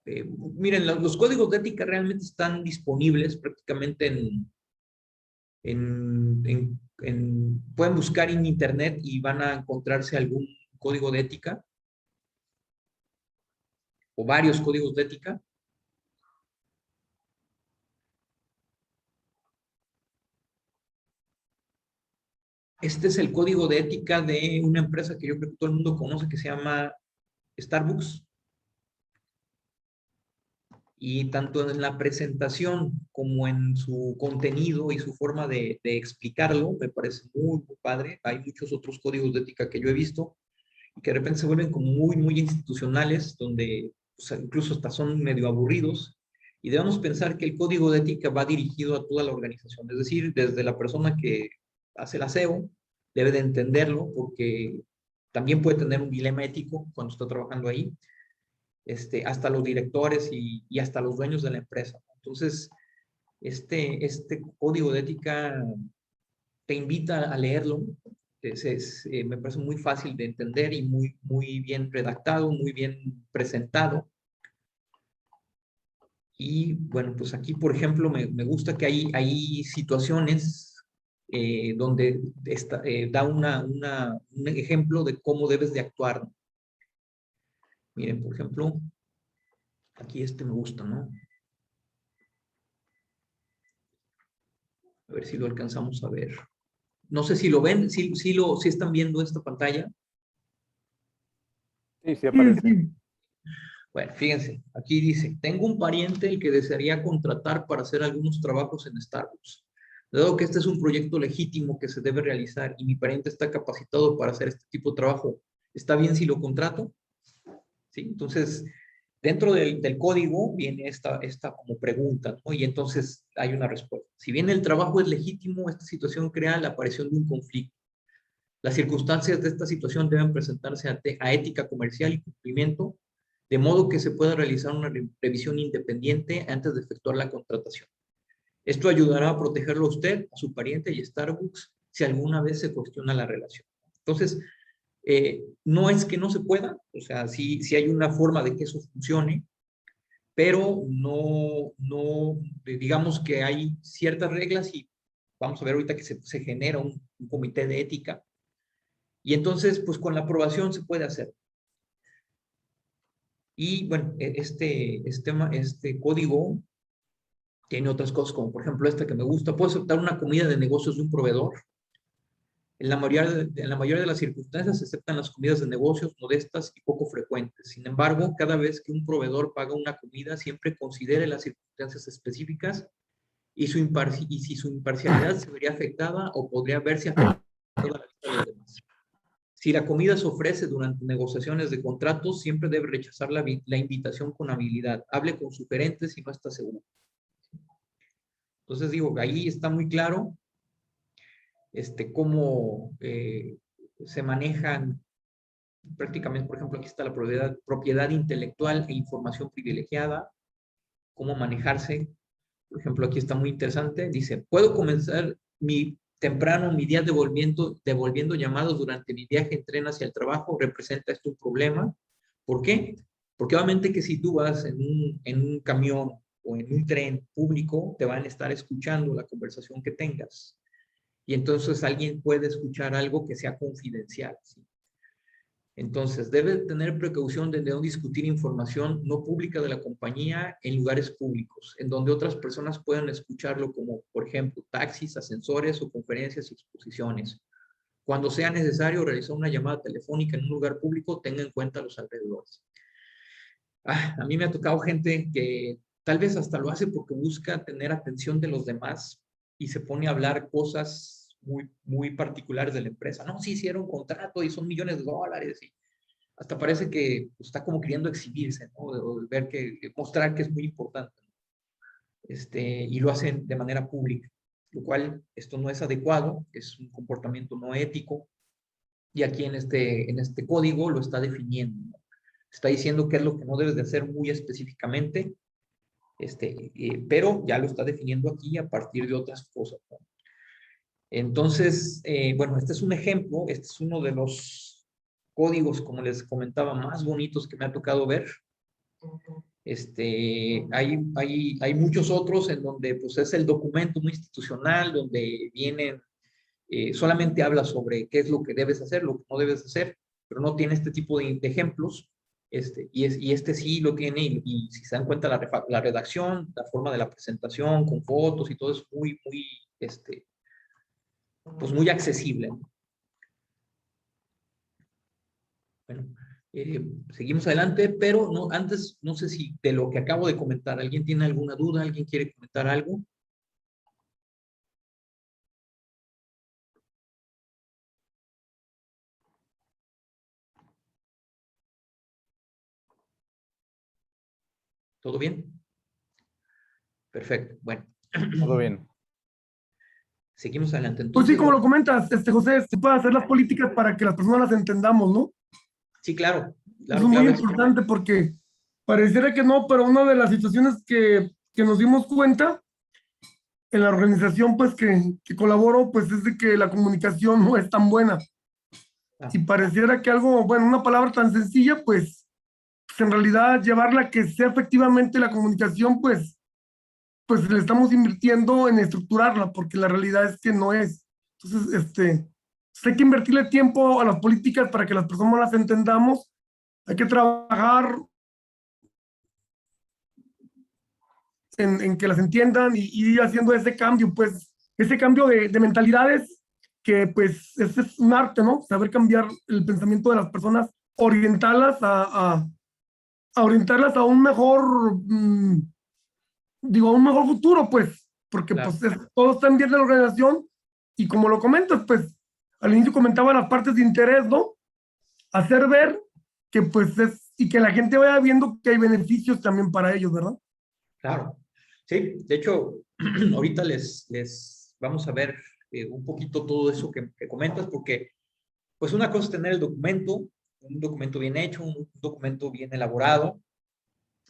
Miren, los códigos de ética realmente están disponibles prácticamente pueden buscar en internet y van a encontrarse algún código de ética o varios códigos de ética. Este es el código de ética de una empresa que yo creo que todo el mundo conoce, que se llama Starbucks. Y tanto en la presentación como en su contenido y su forma de explicarlo, me parece muy padre. Hay muchos otros códigos de ética que yo he visto y que de repente se vuelven como muy institucionales, donde incluso hasta son medio aburridos. Y debemos pensar que el código de ética va dirigido a toda la organización, es decir, desde la persona que hace el aseo, debe de entenderlo porque también puede tener un dilema ético cuando está trabajando ahí, hasta los directores y hasta los dueños de la empresa. Entonces, este código de ética te invita a leerlo. Me parece muy fácil de entender y muy bien redactado, muy bien presentado. Y bueno, pues aquí, por ejemplo, me gusta que hay situaciones donde da un ejemplo de cómo debes de actuar. Miren, por ejemplo, aquí me gusta, ¿no? A ver si lo alcanzamos a ver. No sé si lo ven, si están viendo esta pantalla. Sí, sí aparece. Sí. Bueno, fíjense, aquí dice, tengo un pariente el que desearía contratar para hacer algunos trabajos en Starbucks. Dado que este es un proyecto legítimo que se debe realizar y mi pariente está capacitado para hacer este tipo de trabajo, ¿está bien si lo contrato? ¿Sí? Entonces, dentro del código viene esta como pregunta, ¿no? Y entonces hay una respuesta. Si bien el trabajo es legítimo, esta situación crea la aparición de un conflicto. Las circunstancias de esta situación deben presentarse a ética comercial y cumplimiento, de modo que se pueda realizar una revisión independiente antes de efectuar la contratación. Esto ayudará a protegerlo a usted, a su pariente y a Starbucks si alguna vez se cuestiona la relación. Entonces, no es que no se pueda, o sea, sí hay una forma de que eso funcione, pero digamos que hay ciertas reglas y vamos a ver ahorita que se genera un comité de ética Y entonces, pues con la aprobación se puede hacer. Y bueno, este código tiene otras cosas, como por ejemplo esta que me gusta. Puedo aceptar una comida de negocios de un proveedor. En la mayoría de las circunstancias se aceptan las comidas de negocios modestas y poco frecuentes. Sin embargo, cada vez que un proveedor paga una comida, siempre considere las circunstancias específicas y si su imparcialidad se vería afectada o podría verse afectada a la vista de los demás. Si la comida se ofrece durante negociaciones de contratos, siempre debe rechazar la invitación con habilidad. Hable con su gerente si no está seguro. Entonces digo, ahí está muy claro cómo se manejan prácticamente, por ejemplo, aquí está la propiedad intelectual e información privilegiada, cómo manejarse. Por ejemplo, aquí está muy interesante. Dice, puedo comenzar temprano mi día devolviendo llamados durante mi viaje en tren hacia el trabajo. ¿Representa esto un problema? ¿Por qué? Porque obviamente que si tú vas en un camión o en un tren público, te van a estar escuchando la conversación que tengas. Y entonces alguien puede escuchar algo que sea confidencial, ¿sí? Entonces, debe tener precaución de no discutir información no pública de la compañía en lugares públicos, en donde otras personas puedan escucharlo, como, por ejemplo, taxis, ascensores o conferencias y exposiciones. Cuando sea necesario realizar una llamada telefónica en un lugar público, tenga en cuenta los alrededores. A mí me ha tocado gente que tal vez hasta lo hace porque busca tener atención de los demás y se pone a hablar cosas muy particulares de la empresa. No, sí hicieron un contrato y son millones de dólares y hasta parece que está como queriendo exhibirse, ¿no? O mostrar que es muy importante. Y lo hacen de manera pública, lo cual esto no es adecuado, es un comportamiento no ético, y aquí en este código lo está definiendo, ¿no? Está diciendo qué es lo que no debes de hacer muy específicamente, pero ya lo está definiendo aquí a partir de otras cosas, ¿no? Entonces, bueno, este es un ejemplo, este es uno de los códigos, como les comentaba, más bonitos que me ha tocado ver. Hay muchos otros en donde pues es el documento muy institucional, donde vienen, solamente habla sobre qué es lo que debes hacer, lo que no debes hacer, pero no tiene este tipo de ejemplos. Y este sí lo tiene, y si se dan cuenta la redacción, la forma de la presentación, con fotos y todo es muy, pues muy accesible. Bueno, seguimos adelante, pero no, antes, no sé si de lo que acabo de comentar, ¿alguien tiene alguna duda? ¿Alguien quiere comentar algo? ¿Todo bien? Perfecto, bueno. Todo bien. Seguimos adelante. Pues sí, Entonces, como lo bueno, comentas, José, se puede hacer las políticas para que las personas las entendamos, ¿no? sí, claro, Eso es muy claro. importante porque pareciera que no, pero una de las situaciones que nos dimos cuenta en la organización, pues que colaboro, pues es de que la comunicación no es tan buena. Y pareciera que algo, bueno, una palabra tan sencilla, pues en realidad llevarla a que sea efectivamente la comunicación, pues le estamos invirtiendo en estructurarla, porque la realidad es que no es. Entonces, pues hay que invertirle tiempo a las políticas para que las personas las entendamos. Hay que trabajar en que las entiendan y ir haciendo ese cambio, pues, ese cambio de mentalidades, que pues ese es un arte, ¿no? Saber cambiar el pensamiento de las personas, orientarlas a orientarlas a un mejor, digo, a un mejor futuro, pues, porque Claro. pues todo está en bien de la organización y como lo comentas, pues, al inicio comentaba las partes de interés, ¿no? Hacer ver que pues es, y que la gente vaya viendo que hay beneficios también para ellos, ¿verdad? Claro. Sí, de hecho, ahorita les vamos a ver un poquito todo eso que comentas, porque pues una cosa es tener el documento, un documento bien hecho, un documento bien elaborado,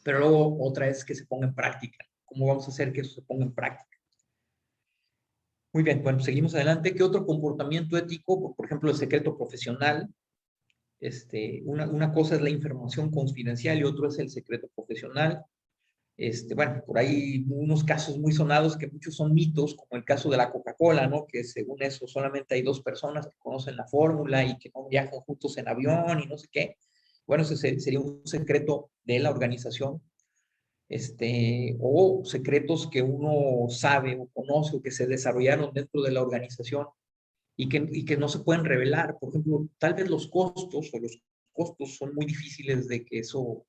pero luego otra es que se ponga en práctica. ¿Cómo vamos a hacer que eso se ponga en práctica? Muy bien, bueno, seguimos adelante. ¿Qué otro comportamiento ético? Por ejemplo, el secreto profesional. Una cosa es la información confidencial y otro es el secreto profesional. Bueno, por ahí unos casos muy sonados que muchos son mitos, como el caso de la Coca-Cola, ¿no? Que según eso solamente hay 2 personas que conocen la fórmula y que no viajan juntos en avión y no sé qué. Bueno, ese sería un secreto de la organización, o secretos que uno sabe o conoce o que se desarrollaron dentro de la organización y que no se pueden revelar. Por ejemplo, tal vez los costos son muy difíciles de que eso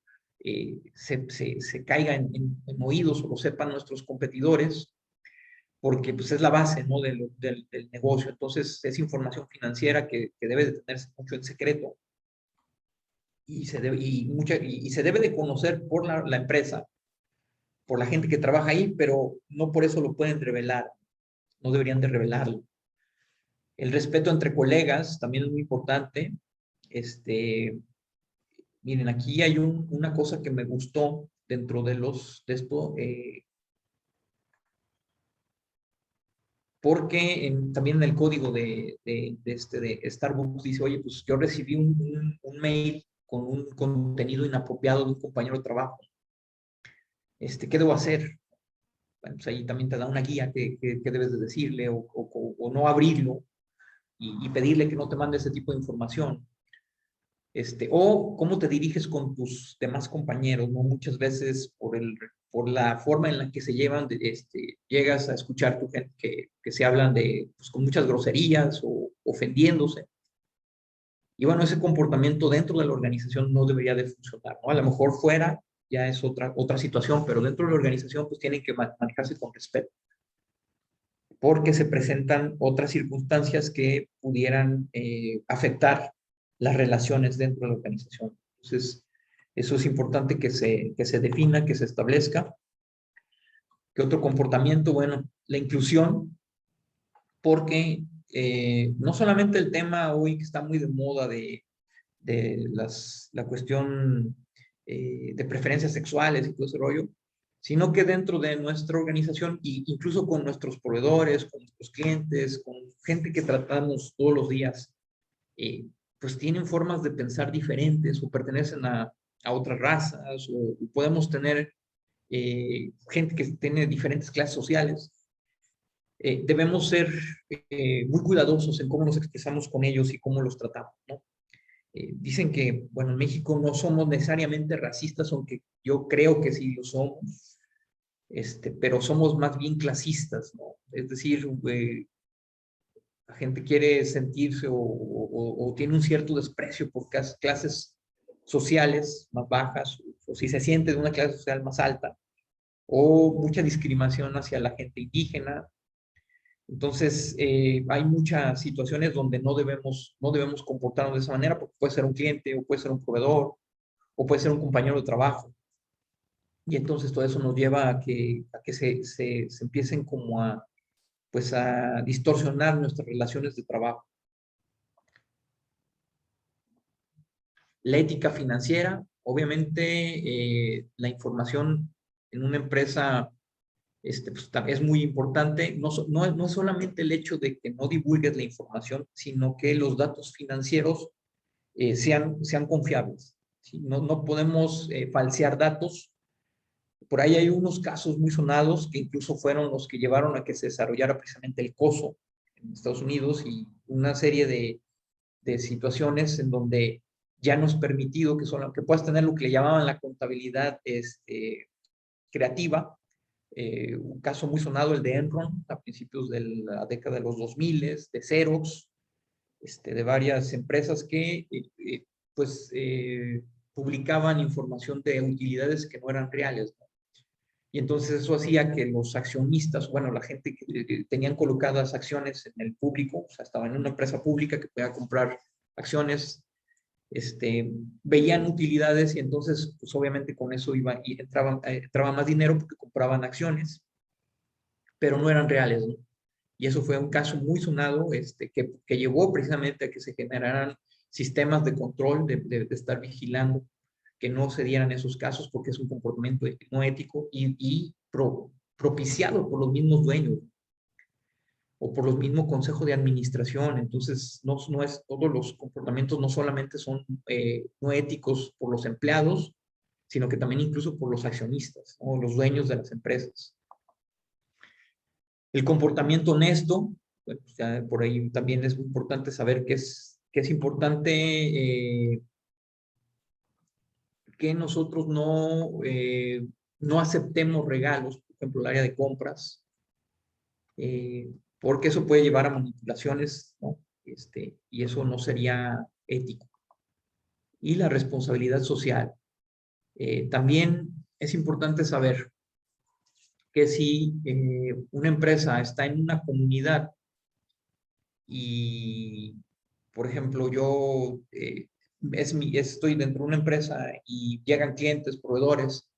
se caiga en oídos o lo sepan nuestros competidores, porque pues, es la base, ¿no? del negocio. Entonces, es información financiera que debe de tenerse mucho en secreto y se debe de conocer por la empresa, por la gente que trabaja ahí, pero no por eso lo pueden revelar, no deberían de revelarlo. El respeto entre colegas también es muy importante. Miren, aquí hay una cosa que me gustó dentro de esto, porque también en el código de Starbucks dice, oye, pues yo recibí un mail con un contenido inapropiado de un compañero de trabajo. ¿Qué debo hacer? Bueno, pues ahí también te da una guía que debes de decirle o no abrirlo y pedirle que no te mande ese tipo de información. O cómo te diriges con tus demás compañeros, ¿no? Muchas veces por la forma en la que se llevan, llegas a escuchar tu gente que se hablan pues, con muchas groserías o ofendiéndose. Y bueno, ese comportamiento dentro de la organización no debería de funcionar, ¿no? A lo mejor fuera ya es otra situación, pero dentro de la organización pues tienen que manejarse con respeto, porque se presentan otras circunstancias que pudieran afectar las relaciones dentro de la organización. Entonces, eso es importante que se defina, que se establezca. ¿Qué otro comportamiento? Bueno, la inclusión, porque no solamente el tema hoy que está muy de moda la cuestión de preferencias sexuales y todo ese rollo, sino que dentro de nuestra organización e incluso con nuestros proveedores, con nuestros clientes, con gente que tratamos todos los días, pues tienen formas de pensar diferentes o pertenecen a otras razas o podemos tener gente que tiene diferentes clases sociales. Debemos ser muy cuidadosos en cómo nos expresamos con ellos y cómo los tratamos, ¿no? Dicen que, bueno, en México no somos necesariamente racistas, aunque yo creo que sí lo somos, pero somos más bien clasistas, ¿no? Es decir, la gente quiere sentirse o tiene un cierto desprecio por clases sociales más bajas, o si se siente de una clase social más alta, o mucha discriminación hacia la gente indígena. Entonces, hay muchas situaciones donde no debemos comportarnos de esa manera, porque puede ser un cliente, o puede ser un proveedor, o puede ser un compañero de trabajo. Y entonces todo eso nos lleva a que se empiecen como pues a distorsionar nuestras relaciones de trabajo. La ética financiera, obviamente, la información en una empresa pues, es muy importante. No es solamente el hecho de que no divulgues la información, sino que los datos financieros sean confiables, ¿sí? No podemos falsear datos. Por ahí hay unos casos muy sonados que incluso fueron los que llevaron a que se desarrollara precisamente el COSO en Estados Unidos y una serie de situaciones en donde ya no es permitido que puedas tener lo que le llamaban la contabilidad creativa. Un caso muy sonado, el de Enron, a principios de la década de los 2000, de Xerox, de varias empresas que pues publicaban información de utilidades que no eran reales, ¿no? Y entonces eso hacía que los accionistas, bueno, la gente que tenían colocadas acciones en el público, o sea, estaban en una empresa pública que podía comprar acciones, veían utilidades y entonces, pues obviamente con eso entraba más dinero porque compraban acciones, pero no eran reales, ¿no? Y eso fue un caso muy sonado, que llevó precisamente a que se generaran sistemas de control, de estar vigilando que no se dieran esos casos porque es un comportamiento no ético y propiciado por los mismos dueños o por los mismos consejos de administración. Entonces, no es, todos los comportamientos no solamente son no éticos por los empleados, sino que también incluso por los accionistas o los dueños de las empresas. El comportamiento honesto, bueno, pues ya por ahí también es muy importante saber que es importante que nosotros no aceptemos regalos, por ejemplo, el área de compras, porque eso puede llevar a manipulaciones, ¿no? Y eso no sería ético. Y la responsabilidad social. También es importante saber que si una empresa está en una comunidad y, por ejemplo, yo estoy dentro de una empresa y llegan clientes, proveedores,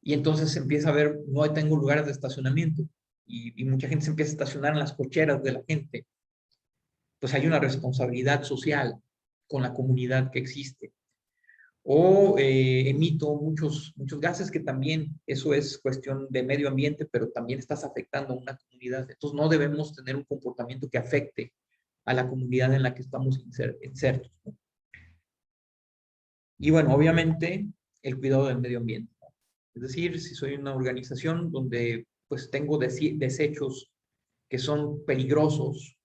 y entonces se empieza a ver, no tengo lugares de estacionamiento, y mucha gente se empieza a estacionar en las cocheras de la gente, pues hay una responsabilidad social con la comunidad que existe. O emito muchos gases que también, eso es cuestión de medio ambiente, pero también estás afectando a una comunidad. Entonces no debemos tener un comportamiento que afecte a la comunidad en la que estamos insertos, ¿no? Y bueno, obviamente el cuidado del medio ambiente, ¿no? Es decir, si soy una organización donde pues tengo desechos que son peligrosos,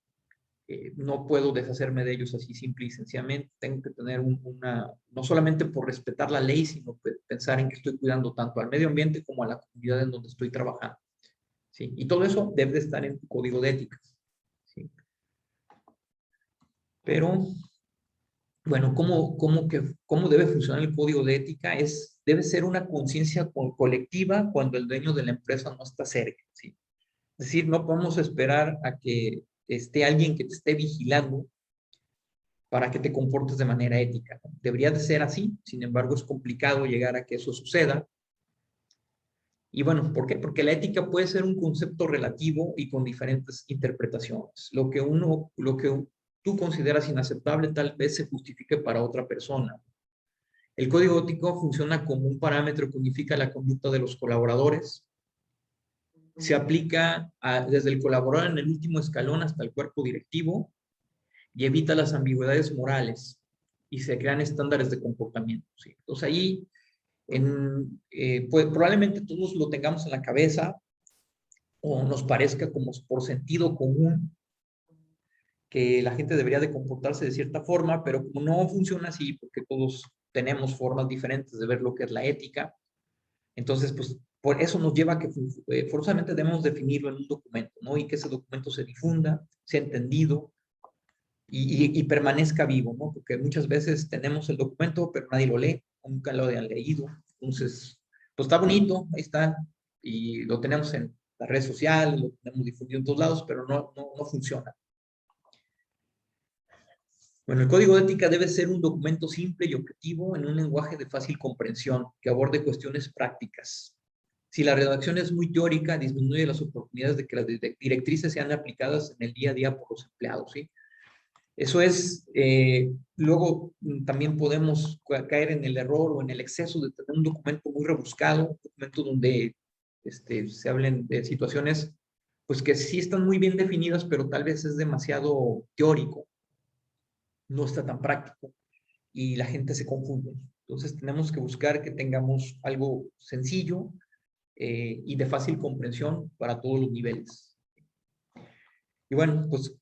no puedo deshacerme de ellos así simple y sencillamente. Tengo que tener no solamente por respetar la ley, sino pensar en que estoy cuidando tanto al medio ambiente como a la comunidad en donde estoy trabajando, ¿sí? Y todo eso debe de estar en tu código de ética, ¿sí? Pero, bueno, ¿cómo debe funcionar el código de ética? Debe ser una conciencia colectiva cuando el dueño de la empresa no está cerca, ¿sí? Es decir, no podemos esperar a que esté alguien que te esté vigilando para que te comportes de manera ética. Debería de ser así, sin embargo es complicado llegar a que eso suceda. Y bueno, ¿por qué? Porque la ética puede ser un concepto relativo y con diferentes interpretaciones. Lo que tú consideras inaceptable tal vez se justifique para otra persona. El código ético funciona como un parámetro que unifica la conducta de los colaboradores. Se aplica desde el colaborador en el último escalón hasta el cuerpo directivo y evita las ambigüedades morales y se crean estándares de comportamiento, ¿sí? Entonces ahí pues, probablemente todos lo tengamos en la cabeza o nos parezca como por sentido común que la gente debería de comportarse de cierta forma, pero como no funciona así, porque todos tenemos formas diferentes de ver lo que es la ética, entonces pues por eso nos lleva a que forzosamente debemos definirlo en un documento, ¿no? Y que ese documento se difunda, sea entendido y permanezca vivo, ¿no? Porque muchas veces tenemos el documento, pero nadie lo lee, nunca lo han leído. Entonces, pues está bonito, ahí está, y lo tenemos en las redes sociales, lo tenemos difundido en todos lados, pero no funciona. Bueno, el código de ética debe ser un documento simple y objetivo en un lenguaje de fácil comprensión, que aborde cuestiones prácticas. Si la redacción es muy teórica, disminuye las oportunidades de que las directrices sean aplicadas en el día a día por los empleados, ¿sí? Eso es, luego también podemos caer en el error o en el exceso de tener un documento muy rebuscado, un documento donde se hablen de situaciones pues que sí están muy bien definidas, pero tal vez es demasiado teórico, no está tan práctico y la gente se confunde. Entonces tenemos que buscar que tengamos algo sencillo y de fácil comprensión para todos los niveles. Y bueno, pues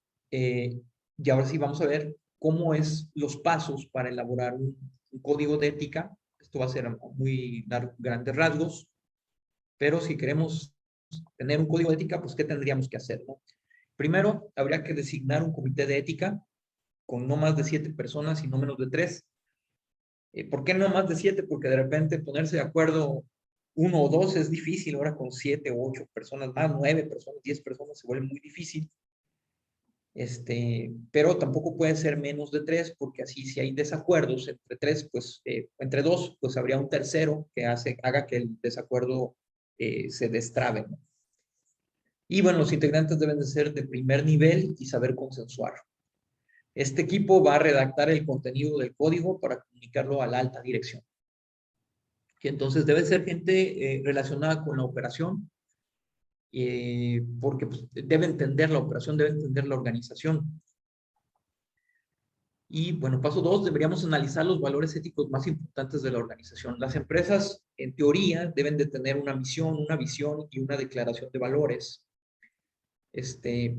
y ahora sí vamos a ver cómo es los pasos para elaborar un código de ética. Esto va a ser muy grandes rasgos, pero si queremos tener un código de ética, pues ¿qué tendríamos que hacer, no? Primero, habría que designar un comité de ética con no más de 7 personas y no menos de 3. ¿Por qué no más de 7? Porque de repente ponerse de acuerdo 1 o 2 es difícil, ahora con 7 o 8 personas más, 9 personas, 10 personas se vuelve muy difícil. Pero tampoco puede ser menos de 3, porque así si hay desacuerdos entre 3, pues entre 2, pues habría un tercero que haga que el desacuerdo se destrabe, ¿no? Y bueno, los integrantes deben de ser de primer nivel y saber consensuar. Este equipo va a redactar el contenido del código para comunicarlo a la alta dirección. Y entonces debe ser gente relacionada con la operación, porque pues, debe entender la operación, debe entender la organización. Y bueno, paso 2, deberíamos analizar los valores éticos más importantes de la organización. Las empresas, en teoría, deben de tener una misión, una visión y una declaración de valores.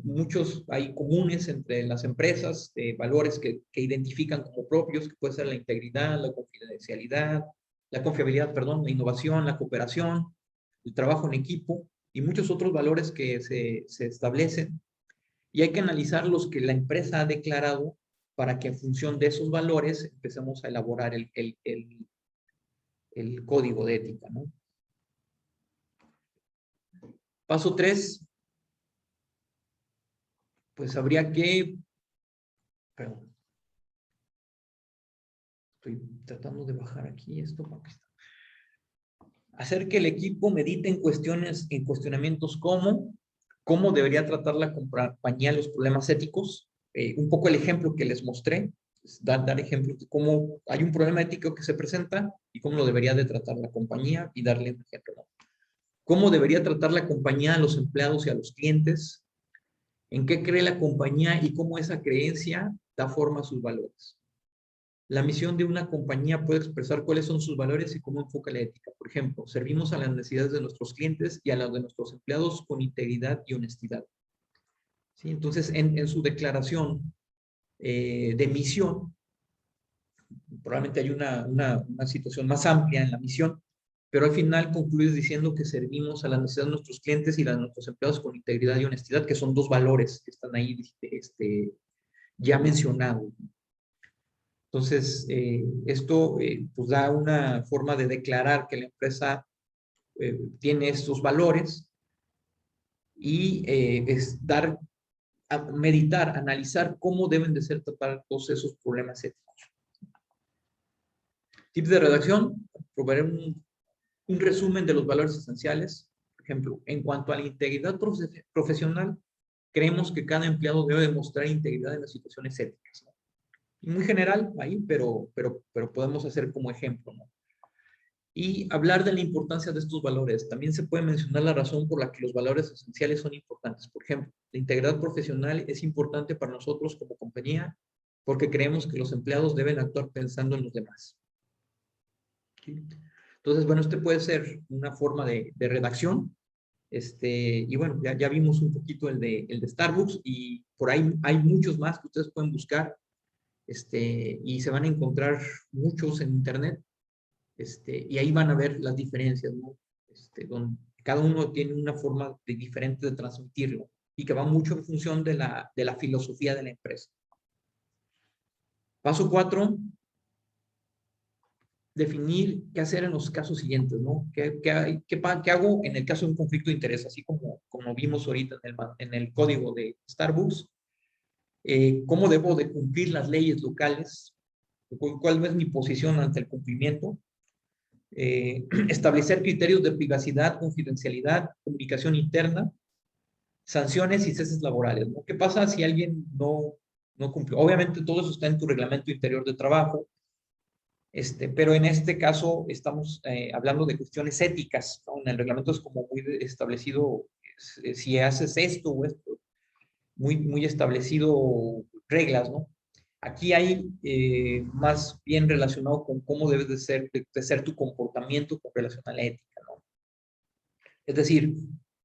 Muchos hay comunes entre las empresas, valores que identifican como propios, que puede ser la integridad, la confidencialidad, la confiabilidad, perdón, la innovación, la cooperación, el trabajo en equipo y muchos otros valores que se establecen. Y hay que analizar los que la empresa ha declarado para que en función de esos valores empecemos a elaborar el código de ética, ¿no? Paso 3, pues habría que, perdón, estoy tratando de bajar aquí esto, hacer que el equipo medite en cuestionamientos como cómo debería tratar la compañía los problemas éticos. Un poco el ejemplo que les mostré, dar ejemplos de cómo hay un problema ético que se presenta y cómo lo debería de tratar la compañía y darle un ejemplo, ¿no? ¿Cómo debería tratar la compañía a los empleados y a los clientes? ¿En qué cree la compañía y cómo esa creencia da forma a sus valores? La misión de una compañía puede expresar cuáles son sus valores y cómo enfoca la ética. Por ejemplo, servimos a las necesidades de nuestros clientes y a las de nuestros empleados con integridad y honestidad. ¿Sí? Entonces, en su declaración de misión, probablemente hay una situación más amplia en la misión, pero al final concluyes diciendo que servimos a las necesidades de nuestros clientes y a nuestros empleados con integridad y honestidad, que son dos valores que están ahí ya mencionados. Entonces, esto pues da una forma de declarar que la empresa tiene estos valores y es meditar, analizar cómo deben de ser tratados todos esos problemas éticos. Tips de redacción, proveer un resumen de los valores esenciales. Por ejemplo, en cuanto a la integridad profesional, creemos que cada empleado debe demostrar integridad en las situaciones éticas, ¿no? Y muy general ahí, pero podemos hacer como ejemplo, ¿no? Y hablar de la importancia de estos valores. También se puede mencionar la razón por la que los valores esenciales son importantes. Por ejemplo, la integridad profesional es importante para nosotros como compañía porque creemos que los empleados deben actuar pensando en los demás. ¿Sí? Entonces, bueno, este puede ser una forma de redacción. Y bueno, ya vimos un poquito el de Starbucks y por ahí hay muchos más que ustedes pueden buscar. Y se van a encontrar muchos en internet, y ahí van a ver las diferencias, ¿no? Donde cada uno tiene una forma diferente de transmitirlo y que va mucho en función de la filosofía de la empresa. Paso 4, definir qué hacer en los casos siguientes, ¿no? ¿Qué hago en el caso de un conflicto de interés? Así como vimos ahorita en el código de Starbucks. ¿Cómo debo de cumplir las leyes locales? ¿Cuál es mi posición ante el cumplimiento? Establecer criterios de privacidad, confidencialidad, comunicación interna, sanciones y ceses laborales, ¿no? ¿Qué pasa si alguien no cumple? Obviamente todo eso está en tu reglamento interior de trabajo, pero en este caso estamos hablando de cuestiones éticas, ¿no? En el reglamento es como muy establecido, si haces esto o esto, muy establecido reglas, ¿no? Aquí hay más bien relacionado con cómo debes de ser tu comportamiento con relación a la ética, ¿no? Es decir,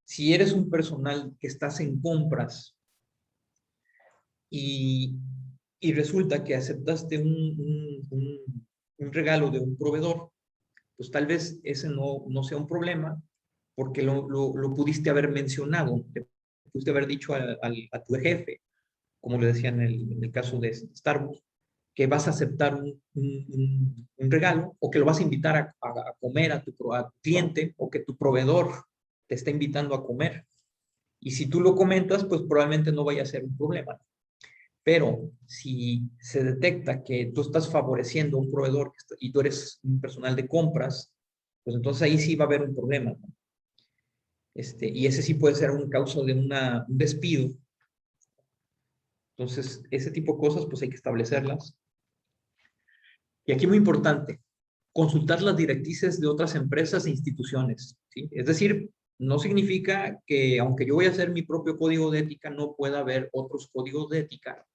si eres un personal que estás en compras y resulta que aceptaste un regalo de un proveedor, pues tal vez ese no sea un problema porque lo pudiste haber mencionado, te pudiste haber dicho a tu jefe, como le decía en el caso de Starbucks, que vas a aceptar un regalo o que lo vas a invitar a comer a tu cliente o que tu proveedor te está invitando a comer. Y si tú lo comentas, pues probablemente no vaya a ser un problema. Pero si se detecta que tú estás favoreciendo a un proveedor y tú eres un personal de compras, pues entonces ahí sí va a haber un problema, ¿no? Y ese sí puede ser un causa de un despido. Entonces, ese tipo de cosas, pues hay que establecerlas. Y aquí muy importante, consultar las directrices de otras empresas e instituciones, ¿sí? Es decir, no significa que aunque yo voy a hacer mi propio código de ética, no pueda haber otros códigos de ética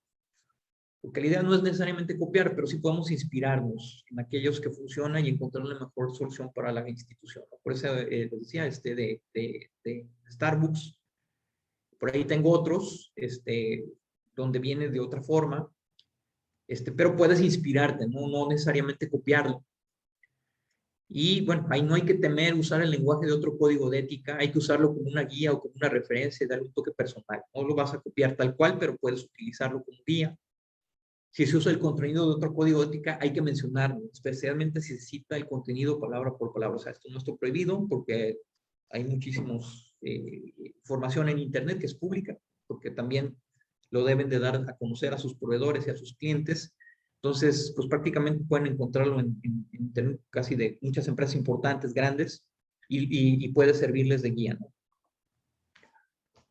Porque la idea no es necesariamente copiar, pero sí podemos inspirarnos en aquellos que funcionan y encontrar una mejor solución para la institución, ¿no? Por eso les decía, de Starbucks. Por ahí tengo otros, donde viene de otra forma, pero puedes inspirarte, ¿no? No necesariamente copiarlo. Y bueno, ahí no hay que temer usar el lenguaje de otro código de ética, hay que usarlo como una guía o como una referencia, darle un toque personal. No lo vas a copiar tal cual, pero puedes utilizarlo como guía. Si se usa el contenido de otro código de ética, hay que mencionarlo, especialmente si se cita el contenido palabra por palabra. O sea, esto no está prohibido porque hay muchísimos información en Internet que es pública, porque también lo deben de dar a conocer a sus proveedores y a sus clientes. Entonces, pues prácticamente pueden encontrarlo en Internet casi de muchas empresas importantes, grandes, y puede servirles de guía, ¿no?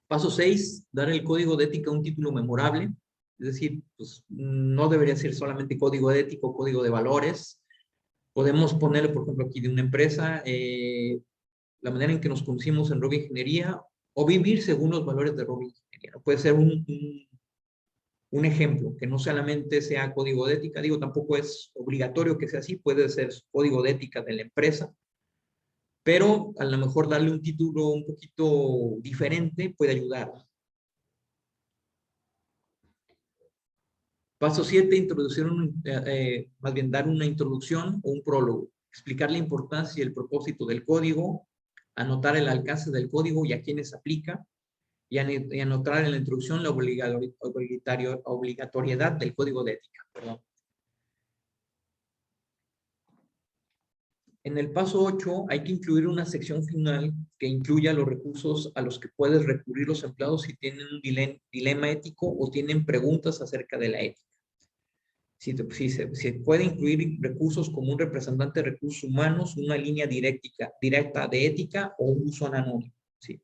Paso 6, dar el código de ética un título memorable. Es decir, pues no debería ser solamente código de ética o código de valores. Podemos ponerle, por ejemplo, aquí de una empresa, la manera en que nos conducimos en Robo Ingeniería o vivir según los valores de Robo Ingeniería. Puede ser un ejemplo, que no solamente sea código de ética, digo, tampoco es obligatorio que sea así, puede ser código de ética de la empresa, pero a lo mejor darle un título un poquito diferente puede ayudar. Paso 7, introducir más bien dar una introducción o un prólogo, explicar la importancia y el propósito del código, anotar el alcance del código y a quiénes aplica, y anotar en la introducción la obligatoriedad del código de ética. Perdón. En el paso 8 hay que incluir una sección final que incluya los recursos a los que puedes recurrir los empleados si tienen un dilema ético o tienen preguntas acerca de la ética. Se puede incluir recursos como un representante de recursos humanos, una línea directa de ética o un buzón anónimo. ¿Sí?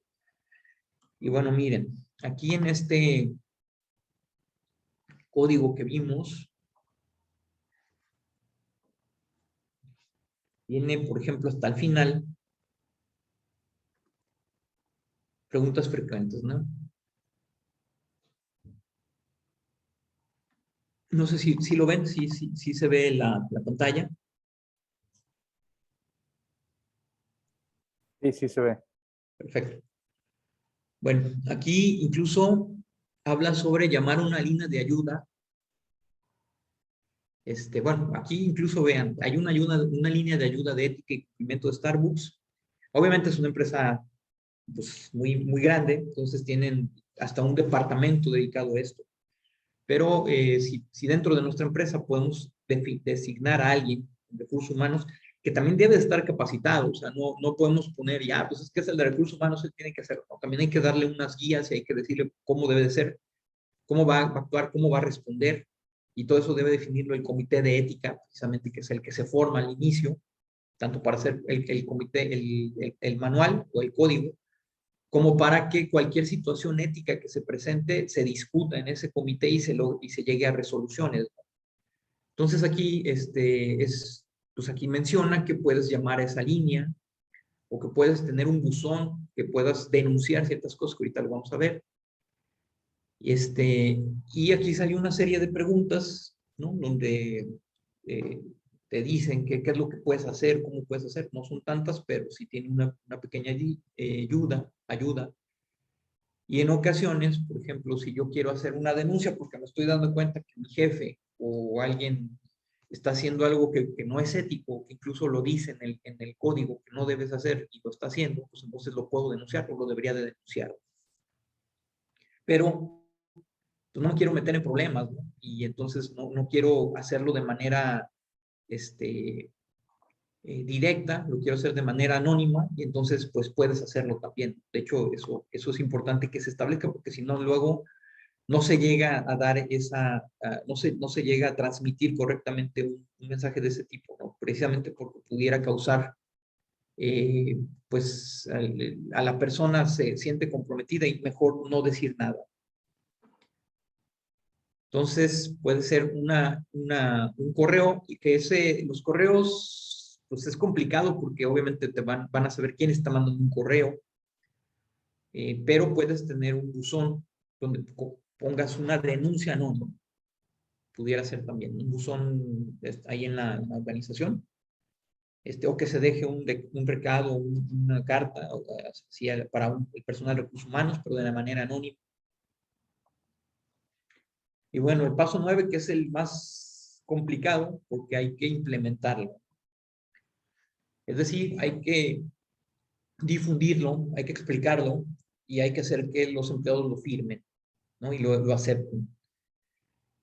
Y bueno, miren, aquí en este código que vimos, viene, por ejemplo, hasta el final, preguntas frecuentes, ¿no? No sé si lo ven, si se ve la pantalla. Sí, sí se ve. Perfecto. Bueno, aquí incluso habla sobre llamar una línea de ayuda. Bueno, aquí incluso vean, hay una línea de ayuda de ética y cumplimiento de Starbucks. Obviamente es una empresa pues, muy grande, entonces tienen hasta un departamento dedicado a esto. Pero si dentro de nuestra empresa podemos designar a alguien de recursos humanos que también debe estar capacitado, o sea, no podemos poner ya, pues es que es el de recursos humanos, él tiene que hacerlo, ¿no? También hay que darle unas guías y hay que decirle cómo debe de ser, cómo va a actuar, cómo va a responder, y todo eso debe definirlo el comité de ética, precisamente, que es el que se forma al inicio, tanto para hacer el comité, el manual o el código, como para que cualquier situación ética que se presente se discuta en ese comité y se llegue a resoluciones. Entonces aquí, pues aquí menciona que puedes llamar a esa línea o que puedes tener un buzón que puedas denunciar ciertas cosas que ahorita lo vamos a ver. Y aquí sale una serie de preguntas, ¿no? Donde te dicen qué es lo que puedes hacer, cómo puedes hacer. No son tantas, pero sí tienen una pequeña ayuda. Y en ocasiones, por ejemplo, si yo quiero hacer una denuncia porque me estoy dando cuenta que mi jefe o alguien está haciendo algo que no es ético, que incluso lo dice en el código que no debes hacer y lo está haciendo, pues entonces lo puedo denunciar o lo debería de denunciar. Pero pues, no me quiero meter en problemas, ¿no? Y entonces no quiero hacerlo de manera directa, lo quiero hacer de manera anónima y entonces pues puedes hacerlo también. De hecho, eso es importante que se establezca porque si no luego no se llega a dar no se llega a transmitir correctamente un mensaje de ese tipo, ¿no? Precisamente porque pudiera causar, pues a la persona se siente comprometida y mejor no decir nada. Entonces puede ser un correo y que los correos, pues es complicado porque obviamente van a saber quién está mandando un correo, pero puedes tener un buzón donde pongas una denuncia anónima. pudiera ser también un buzón ahí en la organización, o que se deje un recado, una carta así, para el personal de recursos humanos, pero de la manera anónima. Y bueno, el paso 9, que es el más complicado, porque hay que implementarlo. Es decir, hay que difundirlo, hay que explicarlo y hay que hacer que los empleados lo firmen, ¿no? Y lo acepten.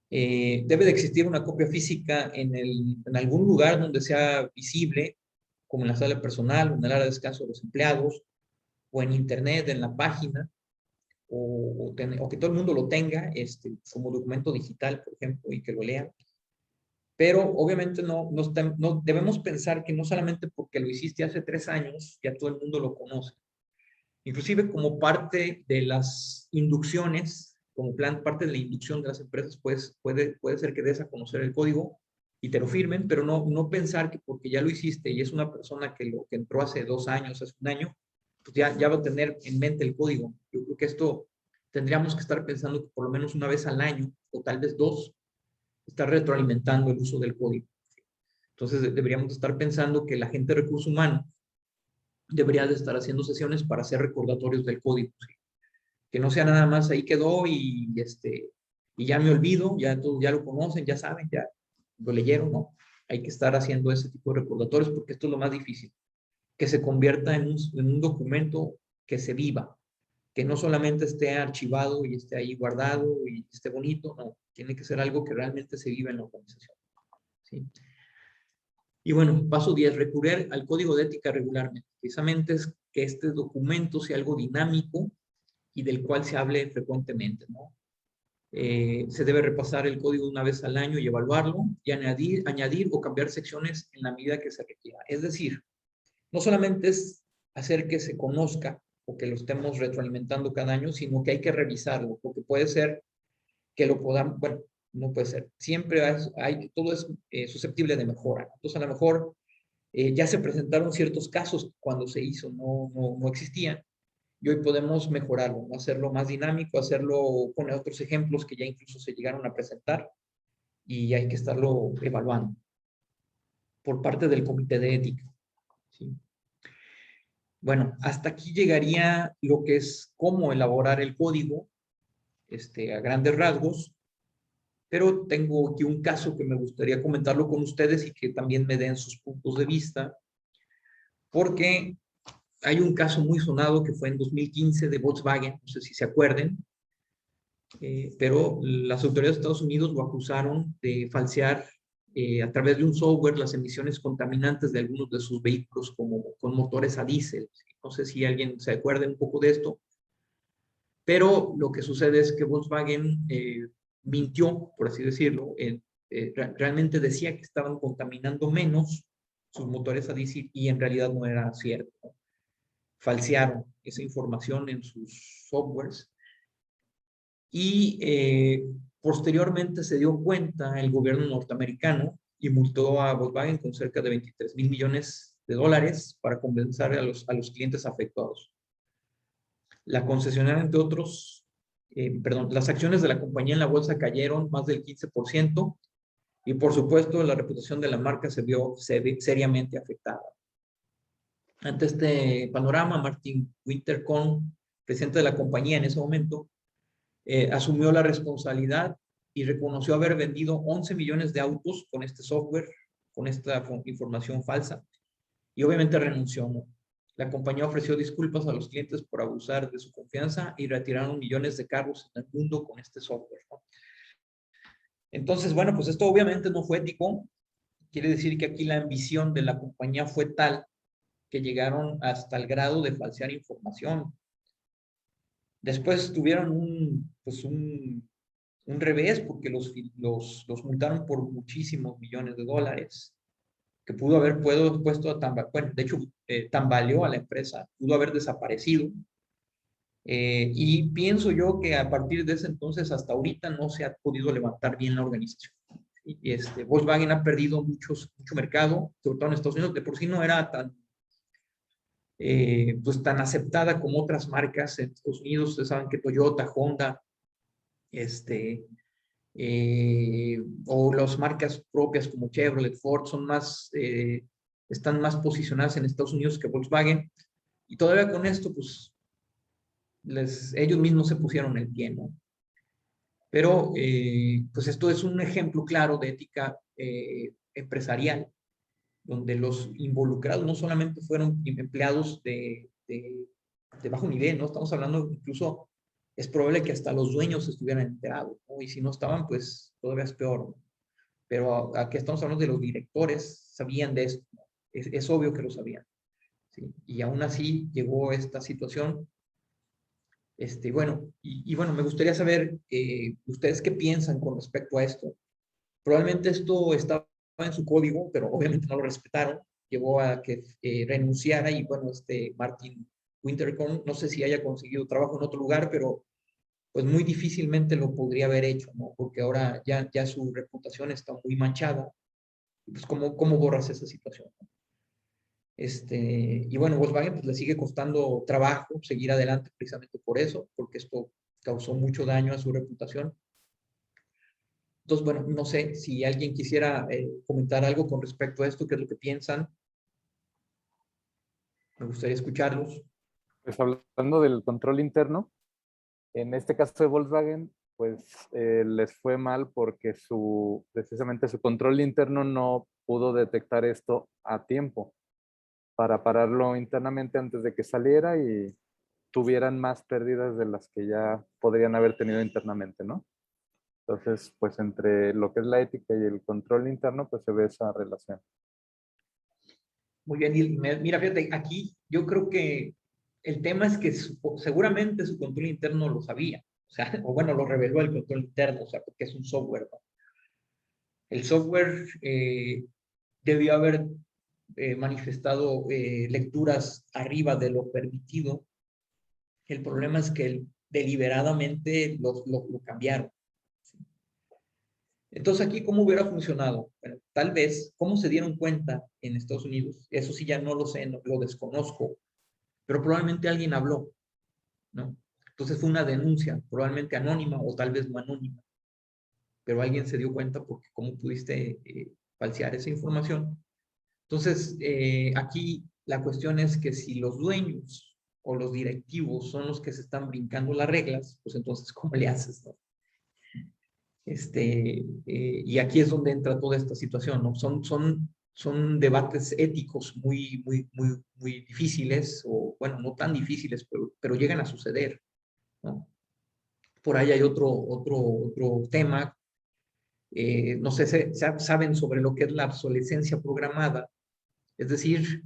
Debe de existir una copia física en algún lugar donde sea visible, como en la sala personal, o en el área de descanso de los empleados, o en internet, en la página, o que todo el mundo lo tenga como documento digital, por ejemplo, y que lo lean. Pero obviamente no debemos pensar que no solamente porque lo hiciste hace 3 años, ya todo el mundo lo conoce. Inclusive como parte de las inducciones, como parte de la inducción de las empresas, pues puede ser que des a conocer el código y te lo firmen, pero no pensar que porque ya lo hiciste y es una persona que entró hace 2 años, hace 1 año, pues ya va a tener en mente el código. Yo creo que esto tendríamos que estar pensando que por lo menos una vez al año, o tal vez 2, estar retroalimentando el uso del código. Entonces deberíamos estar pensando que la gente de recursos humanos debería de estar haciendo sesiones para hacer recordatorios del código, ¿sí? Que no sea nada más ahí quedó y ya me olvido, ya lo conocen, ya saben, ya lo leyeron, no. Hay que estar haciendo ese tipo de recordatorios porque esto es lo más difícil, que se convierta en un documento que se viva, que no solamente esté archivado y esté ahí guardado y esté bonito, no, tiene que ser algo que realmente se viva en la organización, ¿sí? Y bueno, paso 10, recurrir al código de ética regularmente. Precisamente es que este documento sea algo dinámico y del cual se hable frecuentemente, ¿no? Se debe repasar el código una vez al año y evaluarlo y añadir o cambiar secciones en la medida que se requiera. Es decir, no solamente es hacer que se conozca o que lo estemos retroalimentando cada año, sino que hay que revisarlo, porque puede ser que lo podamos, bueno, no puede ser, siempre todo es susceptible de mejora. Entonces, a lo mejor ya se presentaron ciertos casos cuando se hizo, no existían, y hoy podemos mejorarlo, ¿no? Hacerlo más dinámico, poner otros ejemplos que ya incluso se llegaron a presentar, y hay que estarlo evaluando por parte del comité de ética, ¿sí? Bueno, hasta aquí llegaría lo que es cómo elaborar el código, a grandes rasgos. Pero tengo aquí un caso que me gustaría comentarlo con ustedes y que también me den sus puntos de vista, porque hay un caso muy sonado que fue en 2015 de Volkswagen, no sé si se acuerden, pero las autoridades de Estados Unidos lo acusaron de falsear a través de un software las emisiones contaminantes de algunos de sus vehículos con motores a diésel. No sé si alguien se acuerda un poco de esto, pero lo que sucede es que Volkswagen mintió, por así decirlo, realmente decía que estaban contaminando menos sus motores a diésel y en realidad no era cierto, ¿no? Falsearon esa información en sus softwares y posteriormente se dio cuenta el gobierno norteamericano y multó a Volkswagen con cerca de $23,000 millones para compensar a los clientes afectados. La concesionaria, entre otros, las acciones de la compañía en la bolsa cayeron más del 15% y por supuesto la reputación de la marca se vio seriamente afectada. Ante este panorama, Martin Winterkorn, presidente de la compañía en ese momento, asumió la responsabilidad y reconoció haber vendido 11 millones de autos con este software, con esta información falsa, y obviamente renunció, ¿no? La compañía ofreció disculpas a los clientes por abusar de su confianza y retiraron millones de carros en el mundo con este software, ¿no? Entonces, bueno, pues esto obviamente no fue ético. Quiere decir que aquí la ambición de la compañía fue tal que llegaron hasta el grado de falsear información. Después tuvieron un revés porque los multaron por muchísimos millones de dólares, que pudo haber puesto a bueno, de hecho, tambaleó a la empresa, pudo haber desaparecido. Y pienso yo que a partir de ese entonces hasta ahorita no se ha podido levantar bien la organización. Y Volkswagen ha perdido mucho mercado, sobre todo en Estados Unidos. De por sí no era tan aceptada como otras marcas en Estados Unidos. Ustedes saben que Toyota, Honda, o las marcas propias como Chevrolet, Ford, están más posicionadas en Estados Unidos que Volkswagen. Y todavía con esto, pues, ellos mismos se pusieron el pie, ¿no? Pero, pues esto es un ejemplo claro de ética empresarial, donde los involucrados no solamente fueron empleados de bajo nivel, ¿no? Estamos hablando, incluso, es probable que hasta los dueños estuvieran enterados, ¿no? Y si no estaban, pues todavía es peor, ¿no? Pero aquí estamos hablando de los directores, sabían de esto, ¿no? Es obvio que lo sabían, ¿sí? Y aún así llegó esta situación. Bueno, bueno, me gustaría saber, ustedes qué piensan con respecto a esto. Probablemente esto estaba en su código, pero obviamente no lo respetaron. Llevó a que renunciara y bueno, Martin Winterkorn, no sé si haya conseguido trabajo en otro lugar, pero pues muy difícilmente lo podría haber hecho, ¿no? Porque ahora ya su reputación está muy manchada. Pues, ¿cómo borras esa situación? Y bueno, Volkswagen pues, le sigue costando trabajo seguir adelante precisamente por eso, porque esto causó mucho daño a su reputación. Entonces, bueno, no sé si alguien quisiera comentar algo con respecto a esto, qué es lo que piensan. Me gustaría escucharlos. Pues hablando del control interno, en este caso de Volkswagen, pues les fue mal porque precisamente su control interno no pudo detectar esto a tiempo para pararlo internamente antes de que saliera y tuvieran más pérdidas de las que ya podrían haber tenido internamente, ¿no? Entonces, pues entre lo que es la ética y el control interno, pues se ve esa relación. Muy bien, y mira, fíjate, aquí yo creo que el tema es que seguramente su control interno lo sabía, o sea, o bueno, lo reveló el control interno, o sea, porque es un software, ¿no? El software debió haber manifestado lecturas arriba de lo permitido. El problema es que deliberadamente lo cambiaron. Entonces aquí, ¿cómo hubiera funcionado? Bueno, tal vez, ¿cómo se dieron cuenta en Estados Unidos? Eso sí ya no lo sé, lo desconozco, pero probablemente alguien habló, ¿no? Entonces fue una denuncia, probablemente anónima o tal vez no anónima, pero alguien se dio cuenta porque ¿cómo pudiste falsear esa información? Entonces, aquí la cuestión es que si los dueños o los directivos son los que se están brincando las reglas, pues entonces, ¿cómo le haces, no? Y aquí es donde entra toda esta situación, ¿no? Son debates éticos muy difíciles, o bueno, no tan difíciles, pero llegan a suceder, ¿no? Por ahí hay otro tema, no sé si saben sobre lo que es la obsolescencia programada, es decir,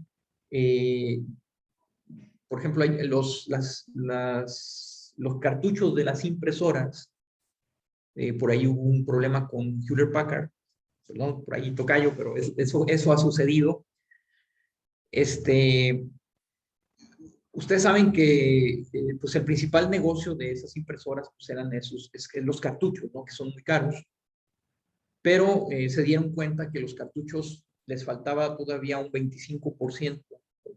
por ejemplo, hay los cartuchos de las impresoras. Por ahí hubo un problema con Hewlett Packard, perdón, por ahí tocayo, pero eso ha sucedido. Ustedes saben que pues el principal negocio de esas impresoras pues eran los cartuchos, ¿no? Que son muy caros, pero se dieron cuenta que los cartuchos les faltaba todavía un 25%,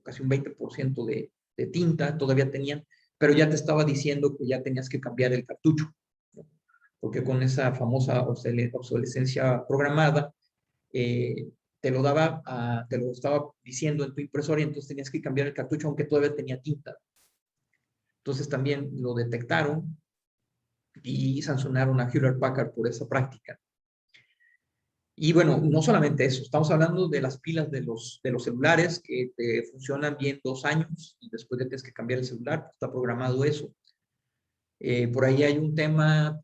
casi un 20% de tinta, todavía tenían, pero ya te estaba diciendo que ya tenías que cambiar el cartucho, ¿no? Porque con esa famosa obsolescencia programada, te lo estaba diciendo en tu impresora y entonces tenías que cambiar el cartucho aunque todavía tenía tinta. Entonces también lo detectaron y sancionaron a Hewlett Packard por esa práctica. Y bueno, no solamente eso, estamos hablando de las pilas de los celulares que te funcionan bien 2 años y después ya tienes que cambiar el celular, está programado eso. Por ahí hay un tema,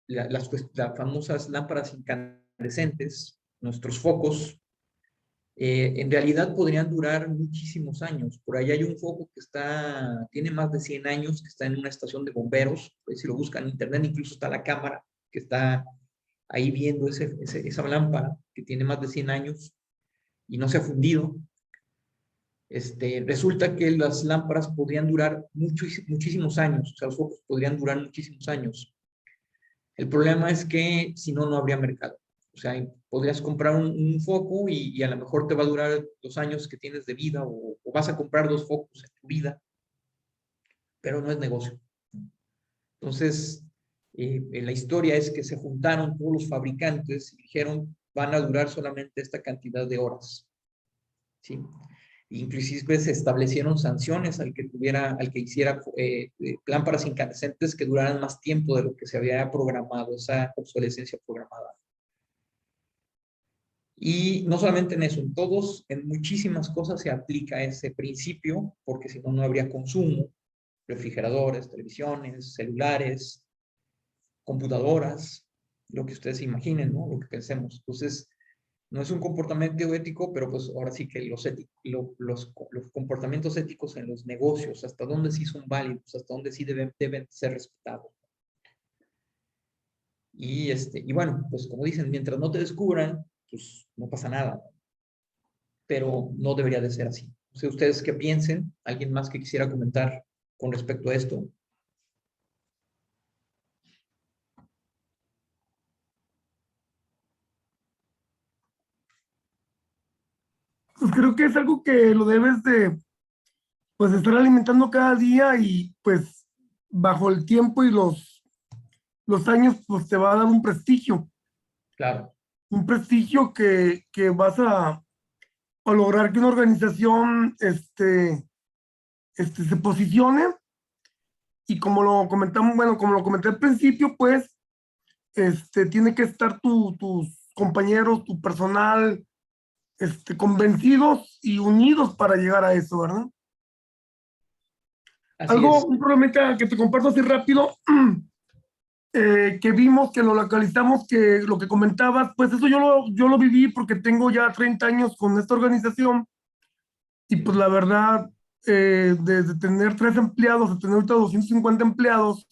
las famosas lámparas incandescentes, nuestros focos, en realidad podrían durar muchísimos años. Por ahí hay un foco que tiene más de 100 años, que está en una estación de bomberos. Pues si lo buscan en internet, incluso está la cámara que está ahí viendo esa lámpara que tiene más de 100 años y no se ha fundido. Resulta que las lámparas podrían durar muchísimos años, o sea, los focos podrían durar muchísimos años. El problema es que si no, no habría mercado. O sea, podrías comprar un foco y a lo mejor te va a durar 2 años que tienes de vida o vas a comprar 2 focos en tu vida, pero no es negocio. Entonces, La historia es que se juntaron todos los fabricantes y dijeron, van a durar solamente esta cantidad de horas, ¿sí? Inclusive se establecieron sanciones al que hiciera lámparas incandescentes que duraran más tiempo de lo que se había programado, esa obsolescencia programada. Y no solamente en eso, en muchísimas cosas se aplica ese principio, porque si no, no habría consumo. Refrigeradores, televisiones, celulares, computadoras, lo que ustedes imaginen, ¿no? Lo que pensemos. Entonces, no es un comportamiento ético, pero pues ahora sí que los comportamientos éticos en los negocios, hasta dónde sí son válidos, hasta dónde sí deben ser respetados. Y bueno, pues como dicen, mientras no te descubran, pues no pasa nada. Pero no debería de ser así. No sé ustedes qué piensen, alguien más que quisiera comentar con respecto a esto. Pues creo que es algo que lo debes de, pues, estar alimentando cada día y pues bajo el tiempo y los años, pues te va a dar Claro, un prestigio que vas a lograr que una organización se posicione y como lo comentamos, bueno, como lo comenté al principio, pues tiene que estar tus compañeros, tu personal, convencidos y unidos para llegar a eso, ¿verdad? así Algo, es. un problemita que te comparto así rápido, que vimos, que lo localizamos, que lo que comentabas, pues eso yo lo viví porque tengo ya 30 años con esta organización y pues la verdad, desde tener 3 empleados a tener ahorita 250 empleados,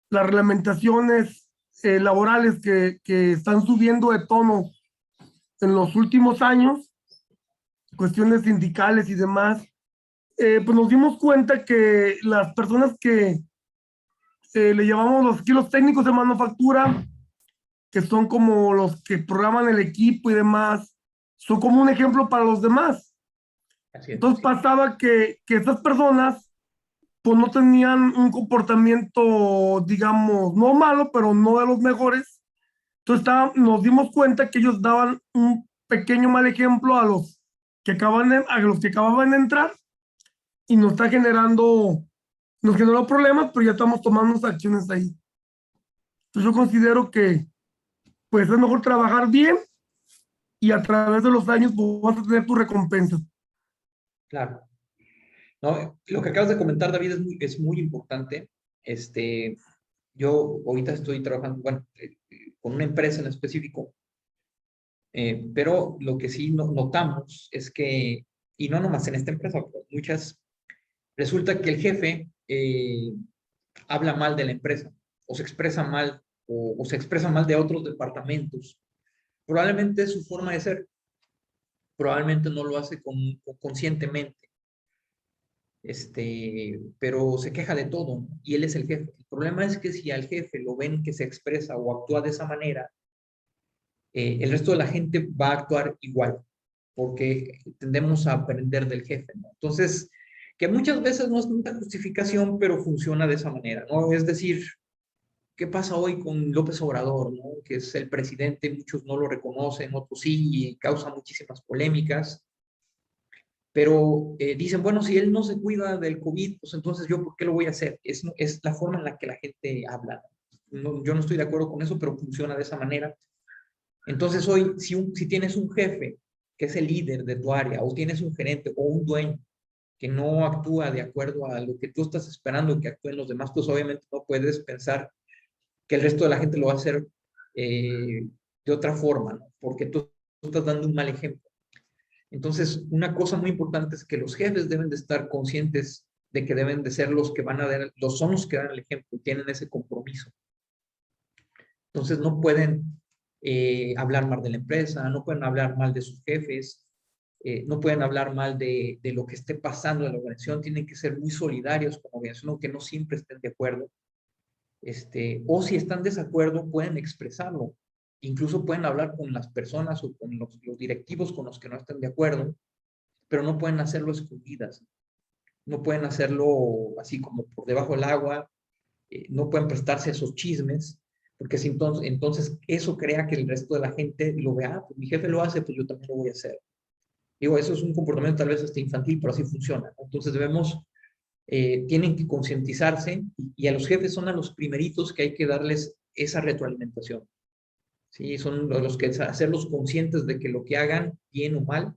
las reglamentaciones laborales que están subiendo de tono en los últimos años, cuestiones sindicales y demás, pues nos dimos cuenta que las personas que le llamamos los técnicos de manufactura, que son como los que programan el equipo y demás, son como un ejemplo para los demás. Así es. Entonces pasaba que estas personas pues no tenían un comportamiento, digamos, no malo, pero no de los mejores. Entonces nos dimos cuenta que ellos daban un pequeño mal ejemplo a los que acababan de entrar y nos generó problemas, pero ya estamos tomando unas acciones ahí. Entonces yo considero que pues es mejor trabajar bien y a través de los años pues, vas a tener tu recompensa. Claro. No, lo que acabas de comentar, David, es muy importante. Yo ahorita estoy trabajando, bueno, con una empresa en específico, pero lo que sí notamos es que, y no nomás en esta empresa, pero muchas, resulta que el jefe habla mal de la empresa, o se expresa mal, o se expresa mal de otros departamentos. Probablemente es su forma de ser, probablemente no lo hace conscientemente, pero se queja de todo, ¿no? Y él es el jefe. El problema es que si al jefe lo ven que se expresa o actúa de esa manera, el resto de la gente va a actuar igual, porque tendemos a aprender del jefe, ¿no? Entonces, que muchas veces no es tanta justificación, pero funciona de esa manera, ¿no? Es decir, ¿qué pasa hoy con López Obrador, ¿no? Que es el presidente, muchos no lo reconocen, otros sí, y causa muchísimas polémicas. Pero dicen, bueno, si él no se cuida del COVID, pues entonces yo, ¿por qué lo voy a hacer? Es la forma en la que la gente habla. No, yo no estoy de acuerdo con eso, pero funciona de esa manera. Entonces hoy, si tienes un jefe que es el líder de tu área, o tienes un gerente o un dueño que no actúa de acuerdo a lo que tú estás esperando que actúen los demás, pues obviamente no puedes pensar que el resto de la gente lo va a hacer de otra forma, ¿no? Porque tú estás dando un mal ejemplo. Entonces, una cosa muy importante es que los jefes deben de estar conscientes de que deben de ser los que van a dar, son los que dan el ejemplo, tienen ese compromiso. Entonces, no pueden hablar mal de la empresa, no pueden hablar mal de sus jefes, no pueden hablar mal de lo que esté pasando en la organización, tienen que ser muy solidarios como organización, aunque no siempre estén de acuerdo. O si están de desacuerdo, pueden expresarlo. Incluso pueden hablar con las personas o con los directivos con los que no estén de acuerdo, pero no pueden hacerlo escondidas. No pueden hacerlo así como por debajo del agua, no pueden prestarse a esos chismes, porque si entonces eso crea que el resto de la gente lo vea, ah, pues mi jefe lo hace, pues yo también lo voy a hacer. Digo, eso es un comportamiento tal vez hasta infantil, pero así funciona. Entonces tienen que concientizarse y a los jefes son a los primeritos que hay que darles esa retroalimentación. ¿Sí? Son los que hacerlos conscientes de que lo que hagan, bien o mal,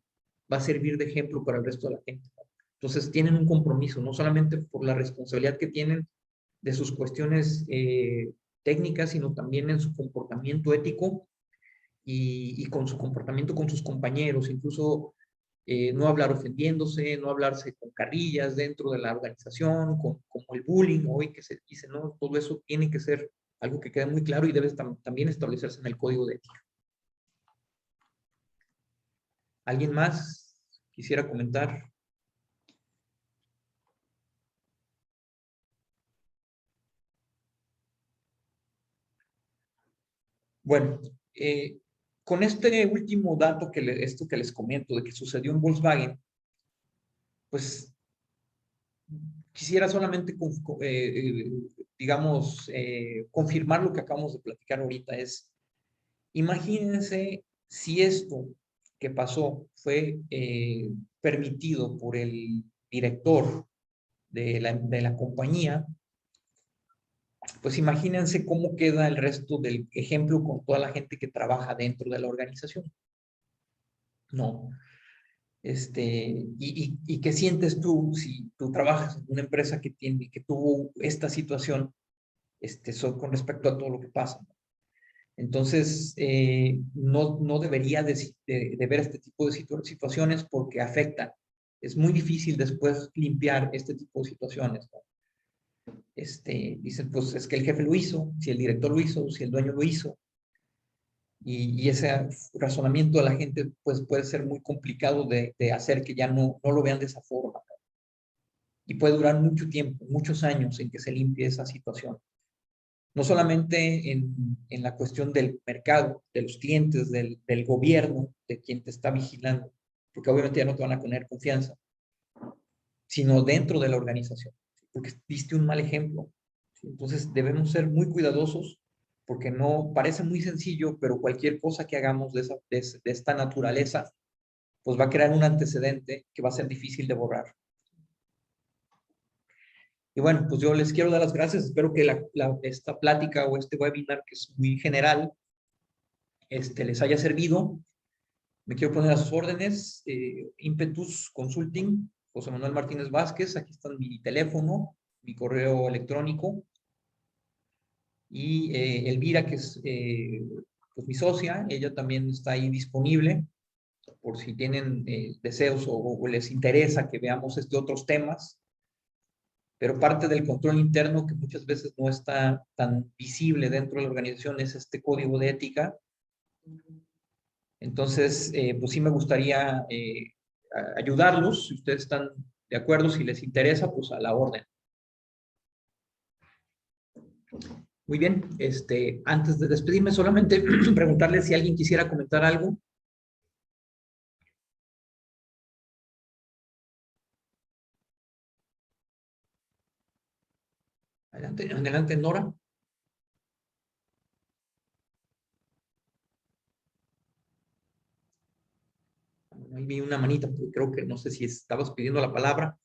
va a servir de ejemplo para el resto de la gente. Entonces tienen un compromiso, no solamente por la responsabilidad que tienen de sus cuestiones técnicas, sino también en su comportamiento ético y con su comportamiento con sus compañeros, incluso no hablar ofendiéndose, no hablarse con carrillas dentro de la organización, como el bullying hoy que se dice, ¿no? Todo eso tiene que ser algo que quede muy claro y debe también establecerse en el código de ética. ¿Alguien más quisiera comentar? Bueno, con este último dato esto que les comento de que sucedió en Volkswagen, pues quisiera solamente, digamos, confirmar lo que acabamos de platicar ahorita. Imagínense si esto que pasó fue permitido por el director de la compañía, pues imagínense cómo queda el resto del ejemplo con toda la gente que trabaja dentro de la organización. No. ¿Y qué sientes tú si tú trabajas en una empresa que tuvo esta situación con respecto a todo lo que pasa? Entonces, no debería de ver este tipo de situaciones porque afectan. Es muy difícil después limpiar este tipo de situaciones, ¿no? Dicen, pues es que el jefe lo hizo, si el director lo hizo, si el dueño lo hizo. Y ese razonamiento de la gente pues puede ser muy complicado de hacer que ya no lo vean de esa forma. Y puede durar mucho tiempo, muchos años en que se limpie esa situación. No solamente en la cuestión del mercado, de los clientes, del gobierno, de quien te está vigilando, porque obviamente ya no te van a poner confianza, sino dentro de la organización, porque diste un mal ejemplo. Entonces debemos ser muy cuidadosos porque no parece muy sencillo, pero cualquier cosa que hagamos de esta naturaleza, pues va a crear un antecedente que va a ser difícil de borrar. Y bueno, pues yo les quiero dar las gracias. Espero que esta plática o este webinar, que es muy general, les haya servido. Me quiero poner a sus órdenes. Impetus Consulting, José Manuel Martínez Vázquez. Aquí está mi teléfono, mi correo electrónico. Y Elvira, que es pues mi socia, ella también está ahí disponible por si tienen deseos o les interesa que veamos otros temas. Pero parte del control interno que muchas veces no está tan visible dentro de la organización es este código de ética. Entonces, pues sí me gustaría ayudarlos. Si ustedes están de acuerdo, si les interesa, pues a la orden. Muy bien, antes de despedirme, solamente preguntarles si alguien quisiera comentar algo. Adelante, adelante, Nora. Ahí vi una manita, porque creo que no sé si estabas pidiendo la palabra.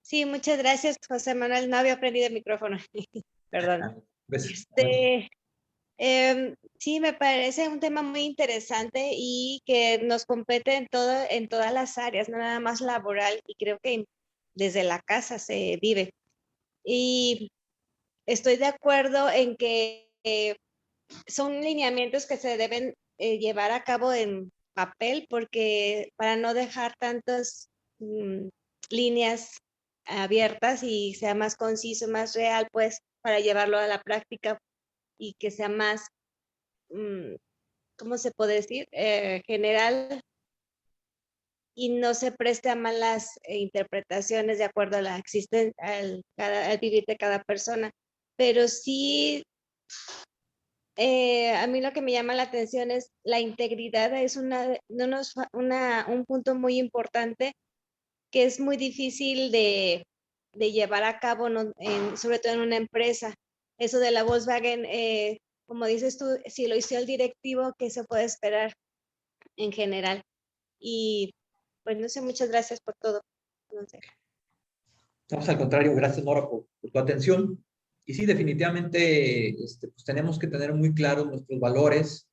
Sí, muchas gracias, José Manuel. No había aprendido el micrófono. Perdón. ¿Ves? Sí, me parece un tema muy interesante y que nos compete en todas las áreas, no nada más laboral, y creo que desde la casa se vive. Y estoy de acuerdo en que son lineamientos que se deben llevar a cabo en papel, porque para no dejar tantas líneas abiertas y sea más conciso, más real, pues para llevarlo a la práctica y que sea más, ¿cómo se puede decir? General y no se preste a malas interpretaciones de acuerdo a la existencia, al vivir de cada persona. Pero sí a mí lo que me llama la atención es la integridad, es un punto muy importante que es muy difícil de llevar a cabo, ¿no? Sobre todo en una empresa. Eso de la Volkswagen, como dices tú, si lo hizo el directivo, ¿qué se puede esperar en general? Y pues no sé, muchas gracias por todo. No sé. Vamos al contrario, gracias Nora por tu atención. Y sí, definitivamente pues tenemos que tener muy claros nuestros valores,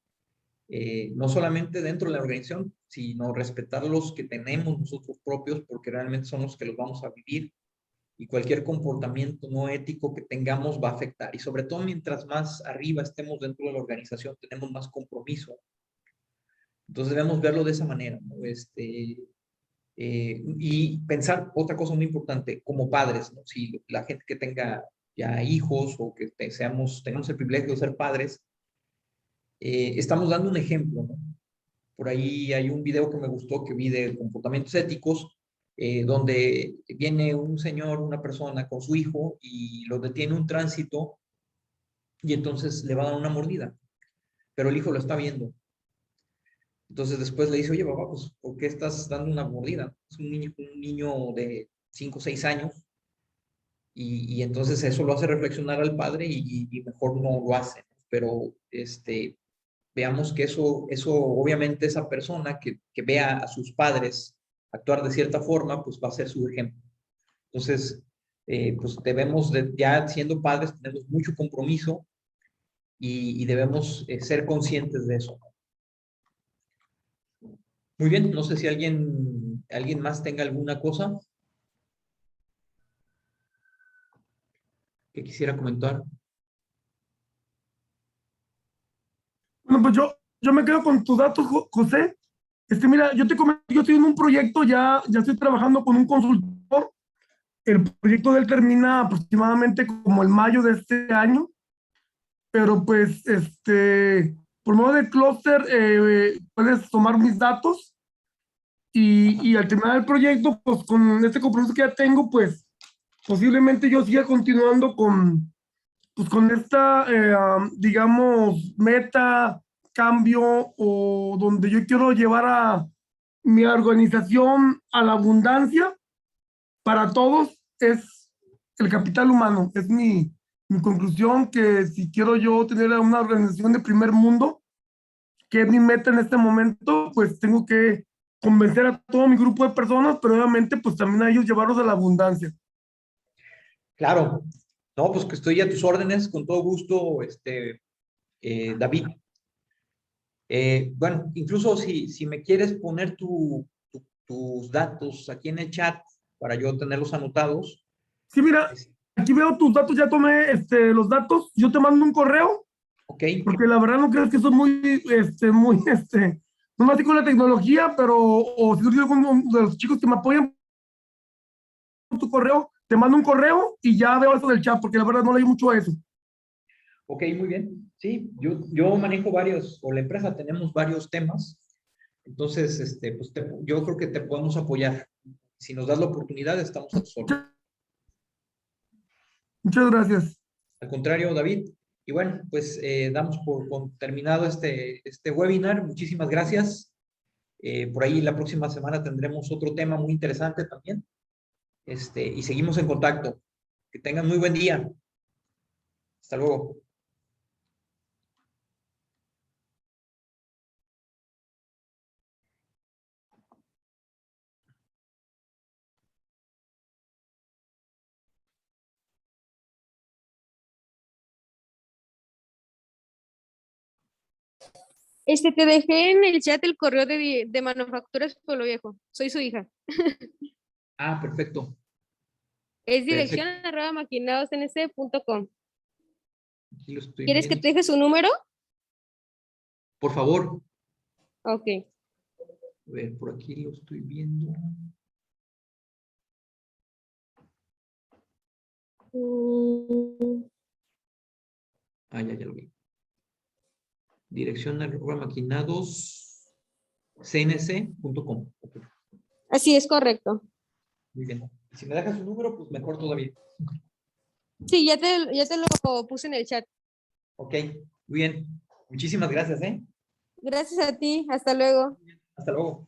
no solamente dentro de la organización, sino respetar los que tenemos nosotros propios, porque realmente son los que los vamos a vivir, y cualquier comportamiento no ético que tengamos va a afectar. Y sobre todo mientras más arriba estemos dentro de la organización, tenemos más compromiso. Entonces debemos verlo de esa manera, ¿no? Y pensar otra cosa muy importante, como padres, ¿no? Si la gente que tenga ya hijos o que tengamos el privilegio de ser padres, estamos dando un ejemplo, ¿no? Por ahí hay un video que me gustó que vi de comportamientos éticos, donde viene un señor, una persona con su hijo y lo detiene un tránsito y entonces le va a dar una mordida, pero el hijo lo está viendo. Entonces después le dice, oye, papá, pues, ¿por qué estás dando una mordida? Es un niño de 5 o 6 años y entonces eso lo hace reflexionar al padre y mejor no lo hace, ¿no? Pero veamos que eso obviamente esa persona que vea a sus padres actuar de cierta forma, pues va a ser su ejemplo. Entonces, pues debemos, ya siendo padres, tenemos mucho compromiso y debemos ser conscientes de eso. Muy bien, no sé si alguien más tenga alguna cosa que quisiera comentar. Bueno, pues yo me quedo con tus datos, José. Mira, yo te comento, yo estoy en un proyecto, ya estoy trabajando con un consultor. El proyecto de él termina aproximadamente como el mayo de este año, pero pues, por modo de clúster, puedes tomar mis datos y al terminar el proyecto, pues con este compromiso que ya tengo, pues posiblemente yo siga continuando pues, con esta, digamos, meta, cambio, o donde yo quiero llevar a mi organización a la abundancia para todos, es el capital humano. Es mi conclusión, que si quiero yo tener una organización de primer mundo, que es mi meta en este momento, pues tengo que convencer a todo mi grupo de personas, pero obviamente pues también a ellos llevarlos a la abundancia. Claro, no, pues que estoy a tus órdenes, con todo gusto, David. Bueno, incluso si me quieres poner tus datos aquí en el chat para yo tenerlos anotados. Sí, mira, aquí veo tus datos, ya tomé los datos, yo te mando un correo, Ok. porque la verdad no crees que soy no más con la tecnología, pero, o si no soy uno de los chicos que me apoyan con tu correo, te mando un correo y ya veo eso del chat, porque la verdad no leí mucho a eso. Ok, muy bien. Sí, yo manejo varios, o la empresa tenemos varios temas. Entonces, pues yo creo que te podemos apoyar. Si nos das la oportunidad, estamos a tus órdenes. Muchas gracias. Al contrario, David. Y bueno, pues damos por terminado este webinar. Muchísimas gracias. Por ahí la próxima semana tendremos otro tema muy interesante también. Y seguimos en contacto. Que tengan muy buen día. Hasta luego. Te dejé en el chat el correo de Manufacturas Pueblo Viejo. Soy su hija. Ah, perfecto. Es Perfecto. dirección@maquinadosnc.com. Aquí lo estoy ¿Quieres que viendo. te deje su número? Por favor. Ok. A ver, por aquí lo estoy viendo. Ah, ya lo vi. Dirección @maquinadoscnc.com. Okay. Así es, correcto. Muy bien. Y si me dejas su número, pues mejor todavía. Sí, ya te lo puse en el chat. Ok. Muy bien. Muchísimas gracias, ¿eh? Gracias a ti. Hasta luego. Hasta luego.